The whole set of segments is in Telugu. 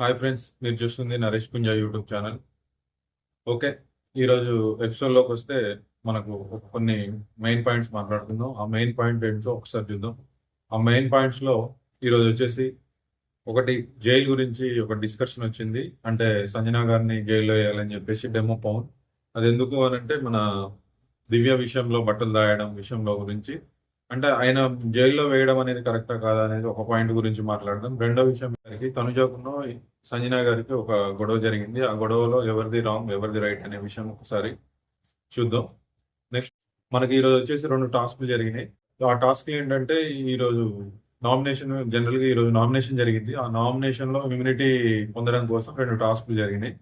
హాయ్ ఫ్రెండ్స్, మీరు చూస్తుంది Naresh Punja YouTube channel. Okay, ఈరోజు ఎపిసోడ్లోకి వస్తే మనకు కొన్ని మెయిన్ పాయింట్స్ మాట్లాడుకుందాం. ఆ మెయిన్ పాయింట్ ఏంటో ఒకసారి చూద్దాం. ఆ మెయిన్ పాయింట్స్లో ఈరోజు వచ్చేసి ఒకటి, జైలు గురించి ఒక డిస్కషన్ వచ్చింది. అంటే సంజనా గారిని జైల్లో వేయాలని చెప్పేసి డెమో పవన్. అది ఎందుకు అనంటే మన దివ్య విషయంలో బట్టలు దాయడం విషయంలో గురించి, అంటే ఆయన జైల్లో వేయడం అనేది కరెక్టా కాదా అనేది ఒక పాయింట్ గురించి మాట్లాడదాం. రెండో విషయం గారికి తనుజాకును సంజనా గారికి ఒక గొడవ జరిగింది. ఆ గొడవలో ఎవరిది రాంగ్ ఎవరిది రైట్ అనే విషయం ఒకసారి చూద్దాం. నెక్స్ట్ మనకి ఈరోజు వచ్చేసి రెండు టాస్క్లు జరిగినాయి. ఆ టాస్క్లు ఏంటంటే, ఈరోజు నామినేషన్, జనరల్గా ఈరోజు నామినేషన్ జరిగింది. ఆ నామినేషన్ లో ఇమ్యూనిటీ పొందడం కోసం రెండు టాస్క్లు జరిగినాయి.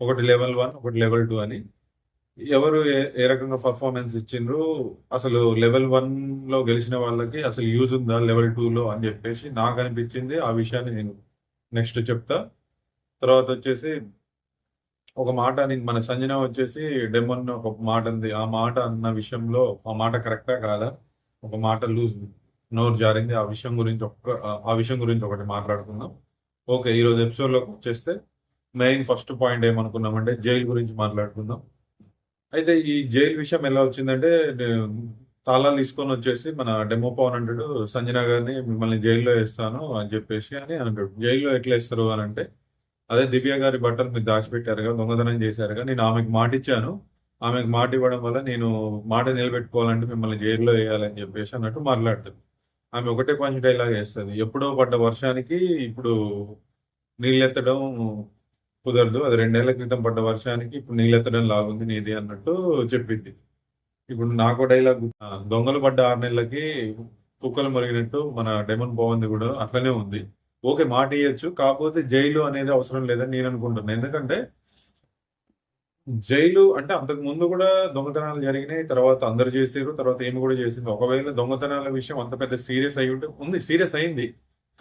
ఒకటి లెవెల్ 1, ఒకటి లెవెల్ 2 అని. ఎవరు ఏ ఏ రకంగా పర్ఫార్మెన్స్ ఇచ్చిండ్రు, అసలు లెవెల్ 1 లో గెలిచిన వాళ్ళకి అసలు యూజ్ ఉందా లెవెల్ 2 లో అని చెప్పేసి నాకు అనిపించింది. ఆ విషయాన్ని నేను నెక్స్ట్ చెప్తా. తర్వాత వచ్చేసి ఒక మాట అని మన సంజన వచ్చేసి డెమన్ ఒక మాట ఉంది. ఆ మాట అన్న విషయంలో ఆ మాట కరెక్టా కాదా, ఒక మాట లూజ్ నోరు జారింది. ఆ విషయం గురించి ఒకటి మాట్లాడుకుందాం. ఓకే, ఈరోజు ఎపిసోడ్లోకి వచ్చేస్తే మెయిన్ ఫస్ట్ పాయింట్ ఏమనుకున్నామంటే జైలు గురించి మాట్లాడుకుందాం. అయితే ఈ జైలు విషయం ఎలా వచ్చిందంటే, తాళాలు తీసుకొని వచ్చేసి మన డెమో పవన్ అంటాడు, సంజన గారిని మిమ్మల్ని జైల్లో వేస్తాను అని చెప్పేసి అని అంటాడు. జైల్లో ఎట్లా వేస్తారు అని అంటే, అదే దివ్య గారి బట్టలు మీరు దాచిపెట్టారుగా, దొంగతనం చేశారుగా, నేను ఆమెకు మాట ఇచ్చాను. ఆమెకు మాట ఇవ్వడం వల్ల నేను మాట నిలబెట్టుకోవాలంటే మిమ్మల్ని జైల్లో వేయాలని చెప్పేసి అన్నట్టు మాట్లాడుతుంది. ఆమె ఒకటే పంచ్ డైలాగ్ వేస్తుంది, ఎప్పుడో పడ్డ వర్షానికి ఇప్పుడు నీళ్ళెత్తడం కుదరదు, అది 2 ఏళ్ల క్రితం పడ్డ వర్షానికి ఇప్పుడు నీళ్ళెత్తడం లాగుంది నీది అన్నట్టు చెప్పింది. ఇప్పుడు నాకో డైలాగ్, దొంగలు పడ్డ 6 నెలలకి కుక్కలు మరిగినట్టు మన డెమన్ బాగుంది కూడా అట్లనే ఉంది. ఓకే, మాట ఇయ్యొచ్చు, కాకపోతే జైలు అనేది అవసరం లేదని నేను అనుకుంటున్నాను. ఎందుకంటే జైలు అంటే అంతకు ముందు కూడా దొంగతనాలు జరిగినాయి, తర్వాత అందరు చేసారు, తర్వాత ఏమి కూడా చేసింది. ఒకవేళ దొంగతనాల విషయం అంత పెద్ద సీరియస్ అయి ఉంటే, సీరియస్ అయింది,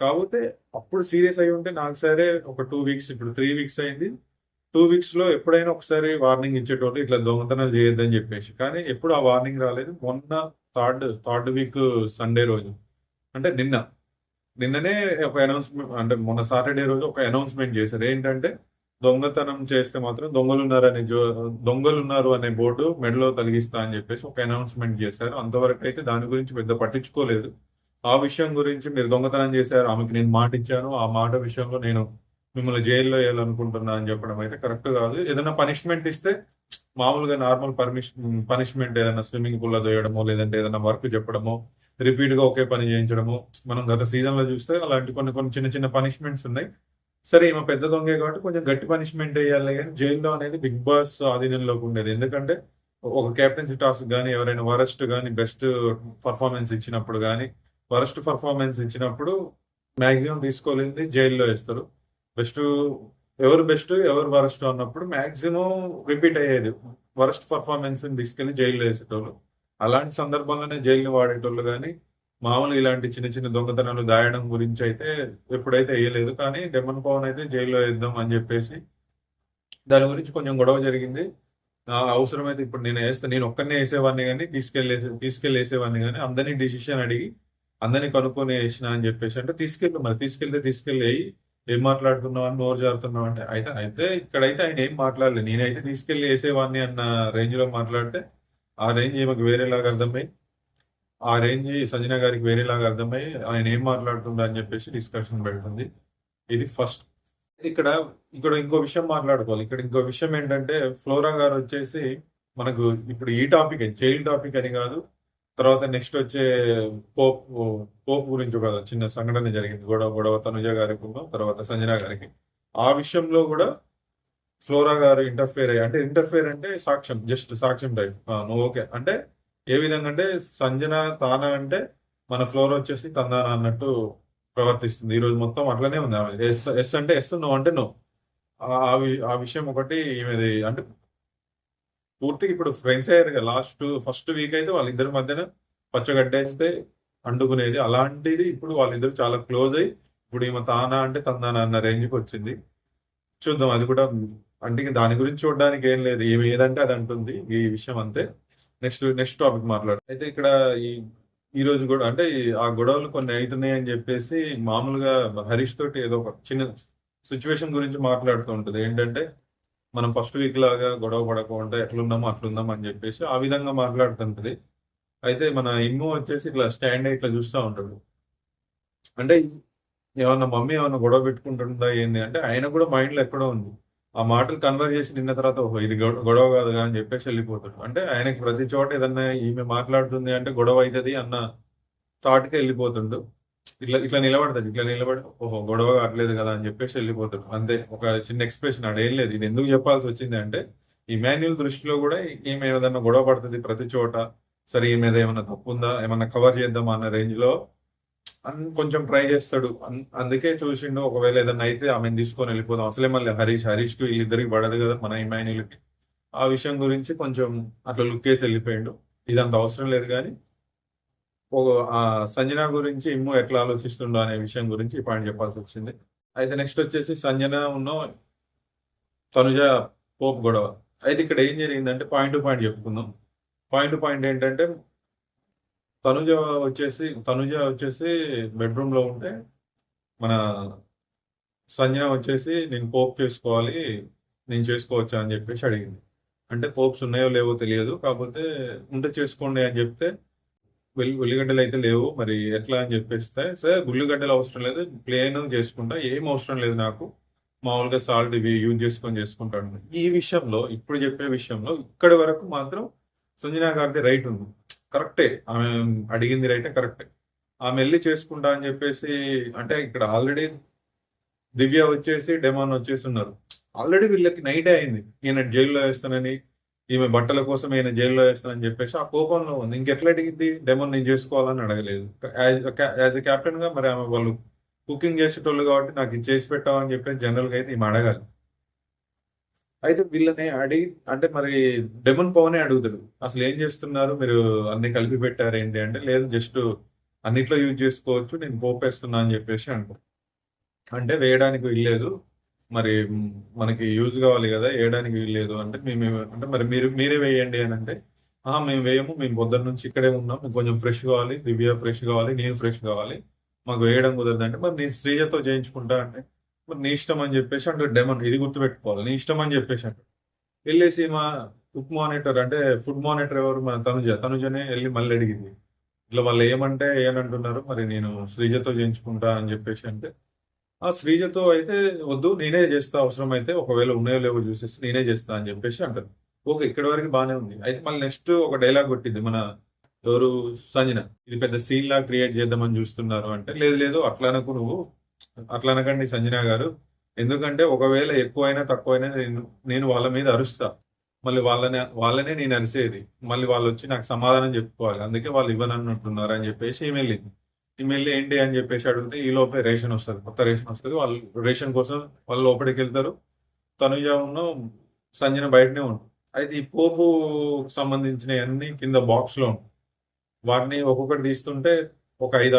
కాకపోతే అప్పుడు సీరియస్ అయి ఉంటే నాకు సరే ఒక 2 వీక్స్, ఇప్పుడు 3 వీక్స్ అయింది. 2 వీక్స్ లో ఎప్పుడైనా ఒకసారి వార్నింగ్ ఇచ్చేటోళ్ళు ఇట్లా దొంగతనాలు చేయొద్దని చెప్పేసి, కానీ ఎప్పుడు ఆ వార్నింగ్ రాలేదు. మొన్న థర్డ్ వీక్ సండే రోజు, అంటే నిన్ననే ఒక అనౌన్స్మెంట్, అంటే మొన్న సాటర్డే రోజు ఒక అనౌన్స్మెంట్ చేశారు. ఏంటంటే, దొంగతనం చేస్తే మాత్రం దొంగలున్నారు అనే బోర్డు మెడలో తలిగిస్తా అని చెప్పేసి ఒక అనౌన్స్మెంట్ చేశారు. అంతవరకు అయితే దాని గురించి పెద్ద పట్టించుకోలేదు. ఆ విషయం గురించి, మీరు దొంగతనం చేశారు, ఆమెకి నేను మాట ఇచ్చాను, ఆ మాట విషయంలో నేను మిమ్మల్ని జైల్లో వేయాలనుకుంటున్నా అని చెప్పడం అయితే కరెక్ట్ కాదు. ఏదైనా పనిష్మెంట్ ఇస్తే మామూలుగా నార్మల్ పనిష్మెంట్, ఏదైనా స్విమ్మింగ్ పూల్ లో దోయడమో, లేదంటే ఏదైనా వర్క్ చెప్పడమో, రిపీట్ గా ఒకే పని చేయించడము, మనం గత సీజన్ లో చూస్తే అలాంటి కొన్ని కొన్ని చిన్న చిన్న పనిష్మెంట్స్ ఉన్నాయి. సరే, ఈమె పెద్ద దొంగే కాబట్టి కొంచెం గట్టి పనిష్మెంట్ వేయాలి, కానీ జైల్లో అనేది బిగ్ బాస్ ఆధీనంలోకి ఉండేది. ఎందుకంటే ఒక కెప్టెన్సీ టాస్క్ కానీ, ఎవరైనా వరస్ట్ కానీ బెస్ట్ పర్ఫార్మెన్స్ ఇచ్చినప్పుడు కానీ, వరస్ట్ పర్ఫార్మెన్స్ ఇచ్చినప్పుడు మాక్సిమం తీసుకోలేంది జైల్లో వేస్తారు. బెస్ట్ బెస్ట్ ఎవరు వరస్ట్ అన్నప్పుడు మాక్సిమం రిపీట్ అయ్యేది. వరస్ట్ పర్ఫార్మెన్స్ తీసుకెళ్లి జైల్లో వేసేటోళ్ళు. అలాంటి సందర్భంలోనే జైలు వాడేటోళ్ళు, కానీ మామూలు ఇలాంటి చిన్న చిన్న దొంగతనాలు దాయడం గురించి అయితే ఎప్పుడైతే వేయలేదు. కానీ డెమన్ పవన్ అయితే జైల్లో వేద్దాం అని చెప్పేసి దాని గురించి కొంచెం గొడవ జరిగింది. అవసరమైతే ఇప్పుడు నేను ఒక్కనే వేసేవాడిని, కానీ తీసుకెళ్లి వేసేవాడిని, కానీ అందరినీ డిసిషన్ అడిగి అందరినీ కనుక్కొని వేసిన అని చెప్పేసి అంటే, తీసుకెళ్తే వేయి, ఏం మాట్లాడుతున్నావు అని నోరు జారుతున్నావు అంటే, అయితే ఇక్కడైతే ఆయన ఏం మాట్లాడలేదు. నేనైతే తీసుకెళ్లి వేసేవాడిని అన్న రేంజ్ లో మాట్లాడితే, ఆ రేంజ్ ఈమెకు వేరేలాగా అర్థమై, ఆ రేంజ్ సంజన గారికి వేరేలాగా అర్థమై ఆయన ఏం మాట్లాడుతుందా అని చెప్పేసి డిస్కషన్ పెడుతుంది. ఇది ఫస్ట్. ఇక్కడ ఇక్కడ ఇంకో విషయం మాట్లాడుకోవాలి. ఇక్కడ ఇంకో విషయం ఏంటంటే, ఫ్లోరా గారు వచ్చేసి మనకు ఇప్పుడు ఈ టాపిక్ జైల్ టాపిక్ అని కాదు, తర్వాత నెక్స్ట్ వచ్చే పోప్ పోప్ గురించి ఒక చిన్న సంఘటన జరిగింది, గొడవ తనుజ గారికి తర్వాత సంజన గారికి. ఆ విషయంలో కూడా ఫ్లోరా గారు ఇంటర్ఫేర్ అంటే జస్ట్ సాక్ష్యం టైప్. నువ్వు ఓకే అంటే ఏ విధంగా అంటే, సంజన తానా అంటే మన ఫ్లోర్ వచ్చేసి తందానా అన్నట్టు ప్రవర్తిస్తుంది. ఈ రోజు మొత్తం అట్లనే ఉంది. ఆమె ఎస్ అంటే ఎస్, నో అంటే నో. ఆ విషయం ఒకటి ఈమెది. అంటే పూర్తిగా ఇప్పుడు ఫ్రెండ్స్ అయ్యారు కదా. ఫస్ట్ వీక్ అయితే వాళ్ళిద్దరి మధ్యన పచ్చగడ్డేస్తే అండుకునేది, అలాంటిది ఇప్పుడు వాళ్ళిద్దరు చాలా క్లోజ్ అయ్యి ఇప్పుడు ఈమె తానా అంటే తందానా అన్న రేంజ్కి వచ్చింది. చూద్దాం అది కూడా. అంటే దాని గురించి చూడడానికి ఏం లేదు, ఏమి ఏదంటే అది అంటుంది. ఈ విషయం అంతే. నెక్స్ట్ టాపిక్ మాట్లాడు. అయితే ఇక్కడ ఈ రోజు కూడా అంటే ఆ గొడవలు కొన్ని అవుతున్నాయి అని చెప్పేసి మామూలుగా హరీష్ తోటి ఏదో ఒక చిన్న సిచ్యువేషన్ గురించి మాట్లాడుతూ ఉంటది. ఏంటంటే, మనం ఫస్ట్ వీక్ లాగా గొడవ పడకుండా ఎట్లున్నామో అట్లుందాం అని జెప్పేసి ఆ విధంగా మాట్లాడుతుంటది. అయితే మన ఇమ్ము వచ్చేసి ఇట్లా స్టాండ్ అయ్యి ఇట్లా చూస్తా ఉంటాడు. అంటే ఏమన్నా మమ్మీ ఏమన్నా గొడవ పెట్టుకుంటుందా ఏంది అంటే, ఆయనకు గూడా మైండ్‌లో ఎక్కడో ఉంది. ఆ మాటలు కన్వర్జేషన్ ఇన్న తర్వాత ఓహో! ఇది గొడవ కాదుగా అని జెప్పేసి ఎళ్ళిపోతాడు. అంటే ఆయనకి ప్రతి చోట ఏదన్నా ఈమె మాట్లాడుతుంది అంటే గొడవ అయితది అన్న థాట్‌కే ఎళ్ళిపోతుండు. ఇట్లా ఇట్లా నిలబడతాడు. ఇట్లా నిలబడి ఓహో! గొడవ కావట్లేదు కదా! అని చెప్పేసి ఎళ్ళిపోతాడు. అంతే. ఒక చిన్న ఎక్స్‌ప్రెషన్ ఆడేం లేదు. ఇది ఎందుకు చెప్పాల్సొచ్చింది అంటే, ఇమాన్యుయల్ దృష్టిలో గూడా ఈమె ఏదన్నా గొడవ పడతది ప్రతి చోట. సరే ఈమెది ఏమన్నా తప్పుందా? ఏమన్నా కవర్ చేద్దామా అన్న రేంజ్‌లో కొంచెం ట్రై చేస్తాడు. అందుకే చూసిండు ఒకవేళ ఏదన్నా అయితే ఆమెను తీసుకొని ఎళ్ళిపోదాం. అసలే మళ్ళీ హరీష్‌కి వీళ్ళిద్దరికి పడదు కదా! మన ఇమాన్యుయల్‌కి. ఆ విషయం గురించి కొంచెం అట్లా లుక్కేసి ఎళ్ళిపోయిండు. ఇదంత అవసరం లేదు గానీ సంజన గురించి ఇమ్ము ఎట్లా ఆలోచిస్తుండో అనే విషయం గురించి ఈ పాయింట్ చెప్పాల్సొచ్చింది. అయితే నెక్స్ట్ వచ్చేసి సంజన తనుజ పోపు గొడవ. అయితే ఇక్కడ ఏం జరిగిందంటే పాయింట్ టు పాయింట్ చెప్పుకుందాం. పాయింట్ టు పాయింట్ ఏంటంటే తనుజ వచ్చేసి బెడ్‌రూమ్‌లో ఉంటే మన సంజన వచ్చేసి నేను పోపు చేసుకోవాలి. నేను చేసుకోవచ్చా అని చెప్పేసి అడిగింది. అంటే పోప్స్ ఉన్నాయో లేవో తెలియదు. కాకపోతే ఉంటే చేసుకోండి అని చెప్తే ఉల్లిగడ్డలయితే లేవు. మరి ఎట్లా అని జెప్పేస్తే, "సార్ ఉల్లిగడ్డలు అవసరం లేదు. ప్లెయిన్ చేసుకుంటా. ఏం అవసరం లేదు నాకు. మామూలుగా సాల్ట్ ఇవి యూజ్ చేసుకొని చేసుకుంటాను." ఈ విషయంలో ఇప్పుడు చెప్పే విషయంలో ఇక్కడి వరకు మాత్రం సంజన గారిది రైట్ ఉంది. కరెక్టే. ఆమె అడిగింది రైటే కరెక్టే. ఆమె ఎళ్లి చేసుకుంటా అని జెప్పేసి అంటే ఇక్కడ ఆల్రెడీ దివ్య వచ్చేసి, డెమాన్ వచ్చేసున్నారు. ఆల్రెడీ వీళ్ళకి నైటే అయింది. ఈయన జైల్‌లో ఏస్తానని, ఈమె బట్టల కోసం ఈయన జైల్‌లో ఏస్తానని జెప్పేసి ఆ కోపంలో ఉంది. ఇంకెట్లా అడిగిద్ది? డెమాన్ నేను జేసుకోవాలని అడగలేదు. యాజ్ ఎ కెప్టెన్‌గా మరి ఆమె వాళ్ళు కుకింగ్ జేసేటోళ్ళు గాబట్టి నాకిది చేసి పెట్టావా అని జెప్పేసి జనరల్‌గా అయితే ఈమె అడగాలి. అయితే వీళ్ళని అడిగి అంటే మరి డెమన్ పవనే అడుగుతాడు. "అసలేం జేస్తున్నారు? మీరు అన్నీ కలిపి పెట్టారేంటి?" అంటే, "లేదు జస్ట్ అన్నిట్లో యూజ్ జేసుకోవచ్చు. నేను పోపేస్తున్నా" అని జెప్పేసి అంటారు. అంటే వేయడానికి వీల్లేదు. మరి మనకి యూజ్ గావాలి గదా! ఏయడానికి వీల్లేదు అంటే అంటే మరి మీరే వేయండి అనంటే, అహా! మేము వేయము. మేము పొద్దున్న నుంచి ఇక్కడే ఉన్నాం. మేము కొంచెం ఫ్రెష్ గావాలి. దివ్య ఫ్రెష్ గావాలి. నేను ఫ్రెష్ గావాలి. మాకు వేయడం కుదరదంటే, మరి నేను శ్రీజతో చేయించుకుంటా అంటే, మరి నీ ఇష్టం అని జెప్పేసి అంటాడు డెమన్. ఇది గుర్తుపెట్టుకోవాలి. నీ ఇష్టం అని జెప్పేసి అంటాడు. ఎళ్ళేసి కుక్ మానిటర్ అంటే ఫుడ్ మానిటర్ ఎవరు? మన తనుజ. తనుజనే ఎళ్లి మళ్ళీ అడిగింది. ఇట్లా వాళ్ళు ఏయమంటే ఏయనంటున్నారు. మరి నేను శ్రీజతో చేయించుకుంటా అని జెప్పేసి అంటే శ్రీజతో అయితే వద్దు నేనే చేస్తా అవసరమైతే. ఒకవేళ ఉన్నాయో లేవో చూసేసి నేనే చేస్తా అని చెప్పేసి అంటది. ఓకే. ఇక్కడి వరకు బానే ఉంది. అయితే మళ్ళీ నెక్స్ట్ ఒక డైలాగ్ కొట్టిద్ది మన ఎవరు సంజన. ఇది పెద్ద సీన్‌లాగా క్రియేట్ చేద్దామని చూస్తున్నారు అంటే, లేదు లేదు అట్లా అనకు నువ్వు. అట్లా అనకండి సంజన గారు. ఎందుకంటే ఒకవేళ ఎక్కువైనా తక్కువైనా నేను వాళ్ళ మీద అరుస్తా. మళ్ళీ వాళ్ళనే నేను అరిసేది. మళ్ళీ వాళ్ళొచ్చి నాకు సమాధానం చెప్పుకోవాలి. అందుకే వాళ్ళు ఇవ్వనన్నట్టున్నారు అని చెప్పేసి ఈమె ఎళ్లి ఏంటి అని జెప్పేసి అడిగితే ఈలోపే రేషన్ ఒస్తది. కొత్త రేషన్ ఒస్తది. వాళ్ళు రేషన్ కోసం వాళ్ళు లోపలికెళ్తారు. తనుజ సంజన బయటనే ఉంటరు. అయితే ఈ పోపుకి సంబంధించినయన్నీ కింద బాక్స్‌లో ఉంటాయి. వాటిని ఒక్కొక్కటి తీస్తుంటే ఒక 5,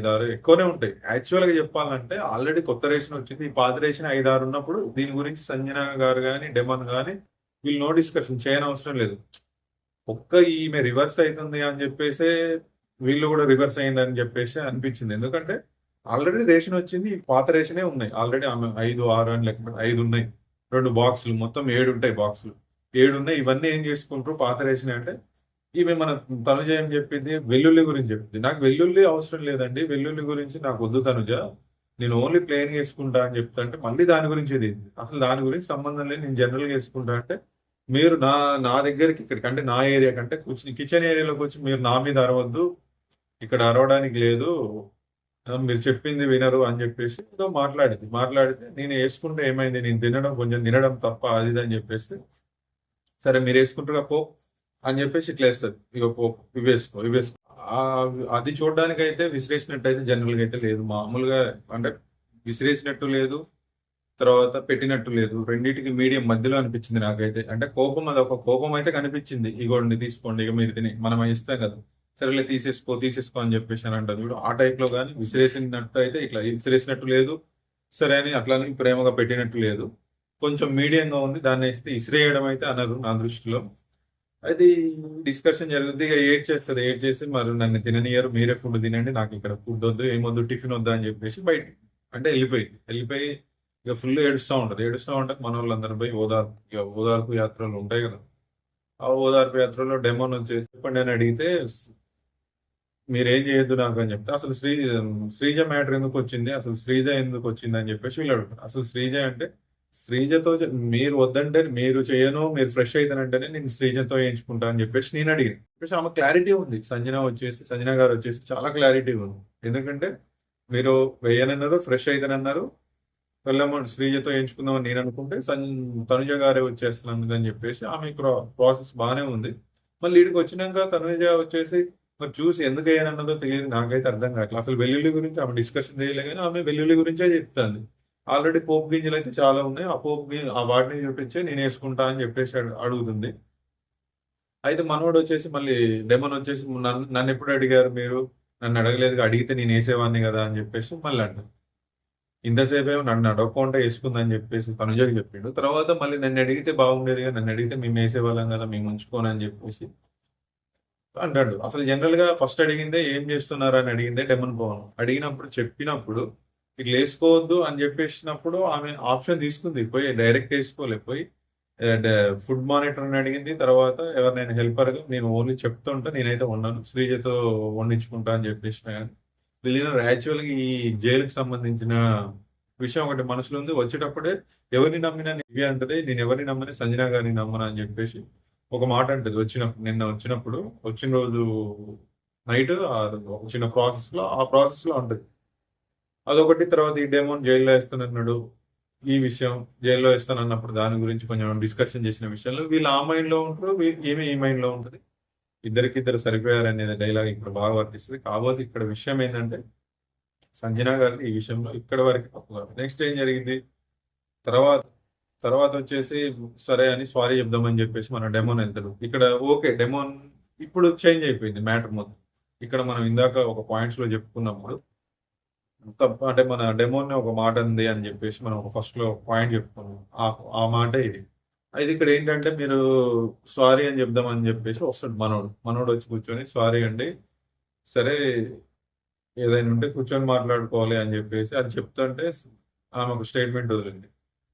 6 ఎక్కువనే ఉంటాయి. యాక్చువల్‌గా చెప్పాలంటే ఆల్రెడీ కొత్త రేషన్ వచ్చింది. ఈ పాత రేషన్ 5, 6 ఉన్నప్పుడు దీని గురించి సంజన గారు గాని, డెమన్ గాని వీళ్ళు నో డిస్కషన్ చేయనవసరం లేదు. ఈమె రివర్స్ అయితుంది అని జెప్పేసే వీళ్ళు గూడా రివర్స్ అయిందని జెప్పేసి అనిపిచ్చింది. ఎందుకంటే ఆల్రెడీ రేషన్ వచ్చింది. పాత రేషనే ఉన్నాయి. ఆల్రెడీ ఆమె 5, 6 అని లెక్కపెట్టి 5 ఉన్నాయి. 2 బాక్సులు మొత్తం 7 ఉంటాయి బాక్సులు. 7 ఉన్నాయి. ఇవన్నీ ఏం జేసుకుంటారు పాత రేషనే అంటే ఈమె మన తనుజ ఏం జెప్పింది? వెల్లుల్లి గురించి జెప్పింది. నాకు వెల్లుల్లి అవసరం లేదండి. వెల్లుల్లి గురించి నాకొద్దు తనుజ. నేను ఓన్లీ ప్లెయిన్‌గా యేసుకుంటా అని జెప్తంటే మళ్ళీ దాని గురించి ఇదింది. అసలు దాని గురించి సంబంధం లేదు. నేను జనరల్‌గా యేసుకుంటా అంటే మీరు నా దగ్గరికి ఇక్కడికి అంటే నా ఏరియా కంటే కిచెన్ ఏరియాలోకొచ్చి మీరు నా మీద అరవద్దు. ఇక్కడ అరవడానికి లేదు. మీరు చెప్పింది వినరు అని జెప్పేసి ఏదో మాట్లాడింది. మాట్లాడితే నేను యేసుకుంటే ఏమైంది? నేను కొంచెం తినడం తప్ప అది ఇది అని జెప్పేస్తే, సరే మీరేసుకుంటారుగా పో అని జెప్పేసి ఇట్లా యేస్తది. ఇగో పో ఇవేసుకో. అది చూడడానికైతే విసిరేసినట్టయితే జనరల్‌గా అయితే లేదు. మామూలుగా అంటే విసిరేసినట్టు లేదు. తర్వాత పెట్టినట్టు లేదు. రెండిటికి మీడియం మధ్యలో అనిపించింది నాకైతే. అంటే అదొక కోపం అయితే కనిపించింది. ఇగోండి తీసుకోండి ఇక మీరు తిని మనం ఇస్తాం కదా! సరేలే తీసేసుకో అని చెప్పేసి అని అంటారు చూడు. ఆ టైప్‌లో గాని విసిరేసినట్టు అయితే ఇట్లా విసిరేసినట్టు లేదు. సరే అని అట్లని ప్రేమగా పెట్టినట్టు లేదు. కొంచెం మీడియంగా ఉంది. దాన్నేస్తే ఇసిరేయడం అయితే అనరు నా దృష్టిలో. అది డిస్కషన్ జరుగుద్ది. ఇక ఏడ్చేస్తది. ఏడ్చేసి మరి నన్ను తిననియ్యరు. మీరే ఫుడ్ తినండి. నాకిక్కడ ఫుడ్ వద్దు, ఏమొద్దు, టిఫిన్ వద్దు అని చెప్పేసి అంటే ఎళ్ళిపోయింది. ఎళ్ళిపోయి ఇక ఫుల్ ఏడుస్తా ఉంటది. ఏడుస్తా ఉంటే మనోళ్ళందరూ పోయి ఓదార్పు యాత్రలు ఉంటాయి కదా! ఆ ఓదార్పు యాత్రలో డెమోనొచ్చేసి చెప్పండి అని అడిగితే మీరేం చేయొద్దు నాకు అని చెప్తే అసలు శ్రీజ మ్యాటర్ ఎందుకొచ్చింది? అసలు శ్రీజ ఎందుకొచ్చింది? అని చెప్పేసి వీళ్ళు అడుగుతారు. అసలు శ్రీజ అంటే శ్రీజతో మీరు వద్దంటే మీరు చేయను, మీరు ఫ్రెష్ అయితానంటేనే నేను శ్రీజతో చేయించుకుంటా అని చెప్పేసి నేను అడిగాను. చెప్పేసి ఆమె క్లారిటీ ఉంది. సంజన గారు వచ్చేసి చాలా క్లారిటీ ఉంది. ఎందుకంటే మీరు వేయనన్నారు, ఫ్రెష్ అయితానన్నారు. వెళ్ళమో శ్రీజతో ఎంచుకుందామని నేను అనుకుంటే తనుజ గారే వచ్చేస్తున్నాను అని చెప్పేసి ఆమె ప్రాసెస్ బాగానే ఉంది. మళ్ళీ ఈడికి వచ్చినాక తనుజ వచ్చేసి మరి చూసి ఎందుకు అయ్యానన్నదో తెలియదు, నాకైతే అర్థం కావట్లేదు. అసలు వెల్లుల్లి గురించి ఆమె డిస్కషన్ చేయలే కానీ ఆమె వెల్లుల్లి గురించే చెప్తాంది. ఆల్రెడీ పోపు గింజలు అయితే చాలా ఉన్నాయి. ఆ వాటిని చూపించే నేను వేసుకుంటా అని చెప్పేసి అడుగుతుంది. అయితే మనోడు వచ్చేసి మళ్ళీ డెమన్ వచ్చేసి నన్ను ఎప్పుడు అడిగారు మీరు? నన్ను అడగలేదు, అడిగితే నేను వేసేవాడిని కదా అని చెప్పేసి మళ్ళీ అంటాను. ఇంతసేపేమో నన్ను అడగకుండా వేసుకుందని చెప్పేసి తనుజకి చెప్పిండు. తర్వాత మళ్ళీ నన్ను అడిగితే బాగుండేదిగా, నన్ను అడిగితే మేము వేసేవాళ్ళం కదా, మేము ఉంచుకోను అని చెప్పేసి అంటాడు. అసలు జనరల్ గా ఫస్ట్ అడిగిందే ఏం చేస్తున్నారు అని అడిగిందే డెమన్ పవన్. అడిగినప్పుడు చెప్పినప్పుడు ఇట్లా వేసుకోవద్దు అని చెప్పేసినప్పుడు ఆమె ఆప్షన్ తీసుకుంది. పోయి డైరెక్ట్ వేసుకోలే, పోయి ఫుడ్ మానిటర్ అని అడిగింది. తర్వాత ఎవరినైనా హెల్పర్ గా నేను ఓన్లీ చెప్తుంటా, నేనైతే వండను, శ్రీజతో వండించుకుంటా అని చెప్పేసిన. కానీ వెళ్ళినారు. యాక్చువల్గా ఈ జైలుకి సంబంధించిన విషయం ఒకటి మనసులో ఉంది. వచ్చేటప్పుడే ఎవరిని నమ్మినా నివ్య అంటది, నేను ఎవరిని నమ్మని సంజన గారిని నమ్మను అని చెప్పేసి ఒక మాట అంటది. నిన్న వచ్చినప్పుడు వచ్చిన రోజు నైట్ చిన్న ప్రాసెస్ లో ఉంటది అదొకటి. తర్వాత ఈ డెమోన్ జైల్లో వేస్తానన్నాడు. ఈ విషయం జైల్లో వేస్తానన్నప్పుడు దాని గురించి కొంచెం డిస్కషన్ చేసిన విషయంలో వీళ్ళు ఆ మైండ్ లో ఉంటారు, ఏమి ఈ మైండ్ లో ఉంటుంది. ఇద్దరికిద్దరు సరిపోయారు అనేది డైలాగ్ ఇక్కడ బాగా వర్తిస్తుంది. కాకపోతే ఇక్కడ విషయం ఏంటంటే సంజన గారిని ఈ విషయంలో ఇక్కడ వరకు తప్పుగారు. నెక్స్ట్ ఏం జరిగింది తర్వాత తర్వాత వచ్చేసి సరే అని సారీ చెప్దామని చెప్పేసి మన డెమోన్ వెళ్తాడు. ఇక్కడ ఓకే డెమోన్ ఇప్పుడు చేంజ్ అయిపోయింది మ్యాటర్ మొత్తం. ఇక్కడ మనం ఇందాక ఒక పాయింట్స్ లో చెప్పుకున్నప్పుడు అంటే మన డెమోన్ ఒక మాట ఉంది అని చెప్పేసి మనం ఒక ఫస్ట్ లో పాయింట్ చెప్పుకున్నాం. ఆ మాట ఇది. అయితే ఇక్కడ ఏంటంటే మీరు సారీ అని చెప్దామని చెప్పేసి వస్తాడు మనోడు వచ్చి కూర్చొని సారీ అండి, సరే ఏదైనా ఉంటే కూర్చొని మాట్లాడుకోవాలి అని చెప్పేసి అది చెప్తుంటే ఆమె ఒక స్టేట్మెంట్ వదిలింది.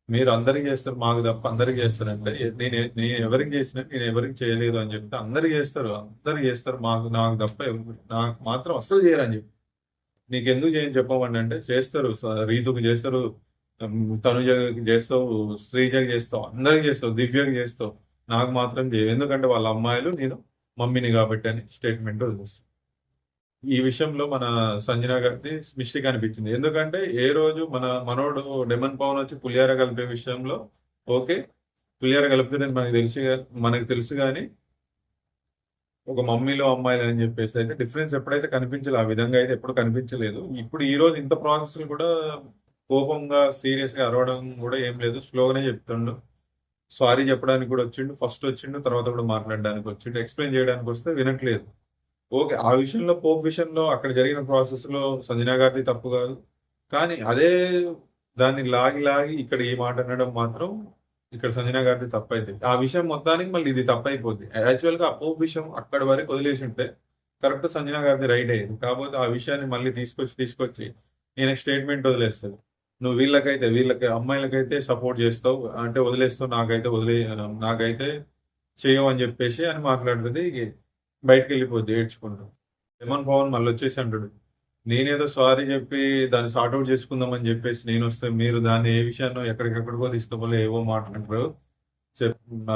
మీరు అందరికి చేస్తారు, మాకు తప్ప అందరికి చేస్తారంటే నేను ఎవరికి చేసినా నేను ఎవరికి చేయలేదు అని చెప్తే అందరికి చేస్తారు నాకు తప్ప నాకు మాత్రం అస్సలు చేయరని చెప్పి. నీకు ఎందుకు చేయని చెప్పమండి అంటే చేస్తారు, రీతుకు చేస్తారు, తనుజకి చేస్తావు, శ్రీజకి చేస్తావు, అందరికి చేస్తావు, దివ్యకి చేస్తావు, నాకు మాత్రం చేయవు. ఎందుకంటే వాళ్ళ అమ్మాయిలు, నేను మమ్మీని కాబట్టి అని స్టేట్మెంట్ వదిలేస్తాను. ఈ విషయంలో మన సంజన గారికి మిస్టేక్ అనిపించింది. ఎందుకంటే ఏ రోజు మనోడు డెమన్ పవన్ వచ్చి పులిహార కలిపే విషయంలో ఓకే పులిహార కలిపితే మనకు తెలుసు కానీ ఒక మమ్మీలో అమ్మాయిలు అని చెప్పేసి అయితే డిఫరెన్స్ ఎప్పుడైతే కనిపించలేదు, ఆ విధంగా అయితే ఎప్పుడు కనిపించలేదు. ఇప్పుడు ఈ రోజు ఇంత ప్రాసెస్ కూడా కోపంగా సీరియస్ గా అరవడం కూడా ఏం లేదు, స్లోగానే చెప్తుండు. సారీ చెప్పడానికి కూడా వచ్చిండు, తర్వాత కూడా మాట్లాడడానికి వచ్చిండు, ఎక్స్ప్లెయిన్ చేయడానికి వస్తే వినట్లేదు. ఓకే ఆ విషయంలో పోప్ విషయంలో అక్కడ జరిగిన ప్రాసెస్ లో సంజన గారిది తప్పు కాదు. కానీ అదే దాన్ని లాగి ఇక్కడ ఈ మాట అనడం మాత్రం ఇక్కడ సంజన గారిది తప్పైంది. ఆ విషయం మొత్తానికి మళ్ళీ ఇది తప్పైపోద్ది. యాక్చువల్ గా ఆ పోప్ విషయం అక్కడి వరకు వదిలేసి ఉంటే కరెక్ట్ సంజన గారిది రైట్ అయ్యేది. కాకపోతే ఆ విషయాన్ని మళ్ళీ తీసుకొచ్చి నేను స్టేట్మెంట్ వదిలేస్తుంది. నువ్వు వీళ్ళకి అమ్మాయిలకైతే సపోర్ట్ చేస్తావు అంటే వదిలేస్తావు, నాకైతే చేయవు అని చెప్పేసి అని మాట్లాడుతుంది. బయటకు వెళ్ళిపోద్ది ఏడ్చుకుంటూ. డెమన్ పవన్ మళ్ళీ వచ్చేసి అంటాడు, నేనేదో సారీ చెప్పి దాన్ని సార్ట్అవుట్ చేసుకుందామని చెప్పేసి నేను వస్తే మీరు దాన్ని ఏ విషయాన్ని ఎక్కడికెక్కడికో తీసుకోవాలి, ఏవో మాట్లాడరు,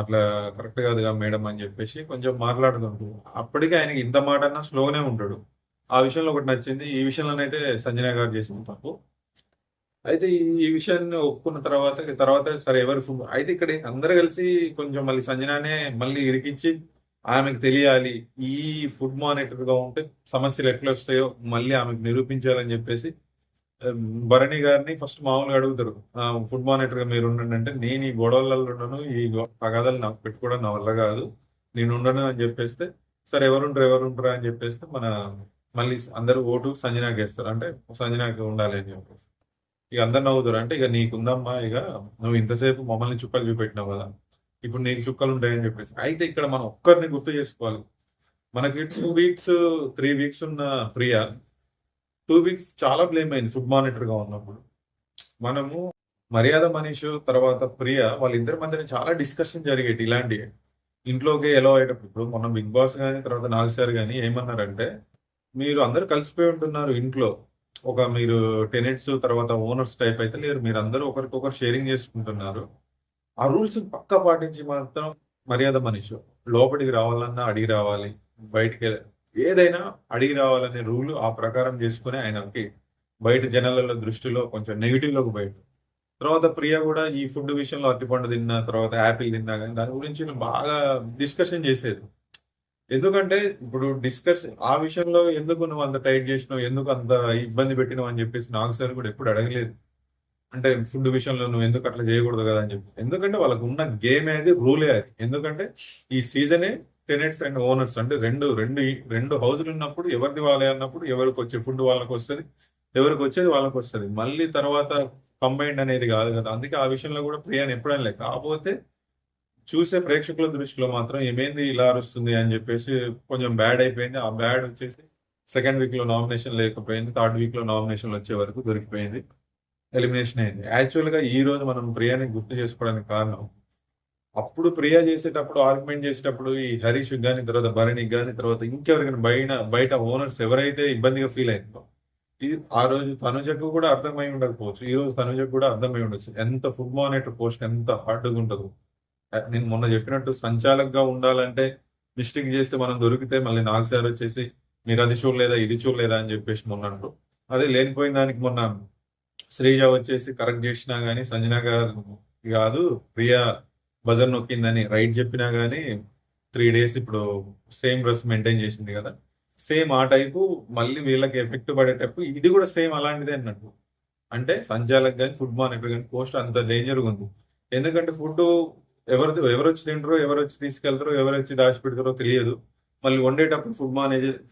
అట్లా కరెక్ట్ కాదుగా మేడం అని చెప్పేసి కొంచెం మాట్లాడుతుంటాడు. అప్పటికే ఆయనకి ఇంత మాట అన్నా స్లోనే ఉంటాడు. ఆ విషయంలో ఒకటి నచ్చింది. ఈ విషయంలోనైతే సంజన గారు చేసిన తప్పు. అయితే ఈ విషయాన్ని ఒప్పుకున్న తర్వాత సరే ఎవరు అయితే ఇక్కడ అందరూ కలిసి కొంచెం మళ్ళీ సంజనానే మళ్ళీ ఇరికించి ఆమెకు తెలియాలి ఈ ఫుడ్ మానిటర్ గా ఉంటే సమస్యలు ఎట్లా వస్తాయో మళ్ళీ ఆమెకు నిరూపించాలని చెప్పేసి భరణి గారిని ఫస్ట్ మామూలుగా అడుగుతారు, ఫుడ్ మానిటర్ గా మీరు ఉండండి అంటే, నేను ఈ గొడవలలో ఉండను, ఈ తగాదాలు నాకు పెట్టుకోవడం నా వల్ల కాదు, నేను ఉండను అని చెప్పేస్తే సరే ఎవరుంటారు అని చెప్పేస్తే మళ్ళీ అందరూ ఓటు సంజనాకి వేస్తారు. అంటే సంజనాకి ఉండాలి అని చెప్పేసి ఇక అందరు నవ్వుతారు. అంటే ఇక నీకుందమ్మా, ఇక నువ్వు ఇంతసేపు మమ్మల్ని చుక్కలు చూపెట్టినావు కదా, ఇప్పుడు నీకు చుక్కలు ఉంటాయని చెప్పేసి. అయితే ఇక్కడ మనం ఒక్కరిని గుర్తు చేసుకోవాలి. మనకి 2 వీక్స్ 3 వీక్స్ ఉన్న ప్రియా 2 వీక్స్ చాలా బ్లేమ్ అయింది ఫుడ్ మానిటర్ గా ఉన్నప్పుడు. మనము మర్యాద మనీషు తర్వాత ప్రియ వాళ్ళిద్దరి మధ్యన చాలా డిస్కషన్ జరిగేటి ఇలాంటివి. ఇంట్లోకి ఎలో అయ్యేటప్పుడు ఇప్పుడు మొన్న 'బిగ్ బాస్' గాని, తర్వాత 'నాగ్ సార్' గాని ఏమన్నారంటే, "మీరు అందరూ కలిసిపోయి ఉంటున్నారు ఇంట్లో. ఒక మీరు టెనెంట్స్ తర్వాత ఓనర్స్ టైప్ అయితే లేరు. మీరందరూ ఒకరికొకరు షేరింగ్ చేసుకుంటున్నారు. ఆ రూల్స్‌ని పక్కా పాటించి మాత్రం మర్యాద మనీషు. లోపటికి రావాలన్నా అడిగి రావాలి. బయటికి ఏదైనా అడిగి రావాలనే రూల్ ఆ ప్రకారం చేసుకొని ఆయనకి బయట జనాలలో దృష్టిలో కొంచెం నెగెటివ్‌లోకి పోయిండు. తర్వాత ప్రియ గూడా ఈ ఫుడ్ విషయంలో అరటిపండు తిన్నా, తర్వాత యాపిల్ తిన్నా గాని దాని గురించి బాగా డిస్కషన్ చేసేది. ఎందుకంటే ఇప్పుడు ఆ విషయంలో ఎందుకు నువ్వు అంత టైట్ చేసినావు? ఎందుకు అంత ఇబ్బంది పెట్టినావు? అని చెప్పేసి నాగ్ సార్ కూడా ఎప్పుడు అడగలేదు. అంటే ఫుడ్ విషయంలో నువ్వు ఎందుకు అట్లా చేయకూడదు కదా అని చెప్పి. ఎందుకంటే వాళ్ళకున్న గేమే అది, రూలే అది. ఎందుకంటే ఈ సీజనే టెనెంట్స్ అండ్ ఓనర్స్ అంటే 2 హౌస్‌లు ఉన్నప్పుడు ఎవరిది వాళ్ళే అన్నప్పుడు ఎవరికొచ్చే ఫుడ్ వాళ్ళకొస్తది. ఎవరికొచ్చేది వాళ్ళకొస్తది. మళ్ళీ తర్వాత కంబైన్డ్ అనేది కాదు కదా! అందుకే ఆ విషయంలో కూడా ప్రియాని ఎప్పుడు అనలే. కాపోతే చూసే ప్రేక్షకుల దృష్టిలో మాత్రం ఏమైంది ఇలా అరుస్తుంది అని చెప్పేసి కొంచెం బ్యాడ్ అయిపోయింది. ఆ బ్యాడ్ వచ్చేసి సెకండ్ వీక్‌లో నామినేషన్ లేకపోయింది. థర్డ్ వీక్‌లో నామినేషన్‌లు వచ్చే వరకు దొరికిపోయింది. ఎలిమినేషన్ అయింది. యాక్చువల్‌గా ఈరోజు మనం ప్రియాని గుర్తు చేసుకోవడానికి కారణం, అప్పుడు ప్రియ చేసేటప్పుడు ఆర్గ్యుమెంట్ చేసేటప్పుడు ఈ హరీష్‌కి గాని, తర్వాత భరణికి గాని, తర్వాత ఇంకెవరికైనా బయట ఓనర్స్ ఎవరైతే ఇబ్బందిగా ఫీల్ అయిందో, ఇది ఆ రోజు తనుజకు కూడా అర్థమై ఉండకపోవచ్చు. ఈరోజు తనుజకు కూడా అర్థమై ఉండొచ్చు. ఎంత ఫుడ్ మానిటర్ పోస్ట్ ఎంత హార్డ్‌గా ఉంటదో. నేను మొన్న చెప్పినట్టు సంచాలకుగా ఉండాలంటే మిస్టేక్ చేస్తే మనం దొరికితే మళ్ళీ నాగ్ సార్ వచ్చేసి మీరు అది చూడలేదా, ఇది చూడలేదా అని చెప్పేసి మొన్న అంటారు. అదే లేనిపోయిన దానికి మొన్న శ్రీజ వచ్చేసి కరెక్ట్ చేసినా గాని సంజన గారు కాదు ప్రియా బజర్ నొక్కిందని రైట్ చెప్పినా గాని 3 డేస్ ఇప్పుడు సేమ్ డ్రెస్ మెయింటైన్ చేసింది కదా! సేమ్ ఆ టైపు మళ్ళీ వీళ్ళకి ఎఫెక్ట్ పడేటప్పుడు ఇది కూడా సేమ్ అలాంటిదే అన్నట్టు. అంటే సంచాలక్ గాని, ఫుడ్ మానిటర్ గాని పోస్ట్ అంత డేంజర్‌గా ఉంది. ఎందుకంటే ఫుడ్డు ఎవరొచ్చి తింటరో, ఎవరొచ్చి తీసుకెళ్తారో, ఎవరొచ్చి దాచిపెడతారో తెలియదు. మళ్ళీ వండేటప్పుడు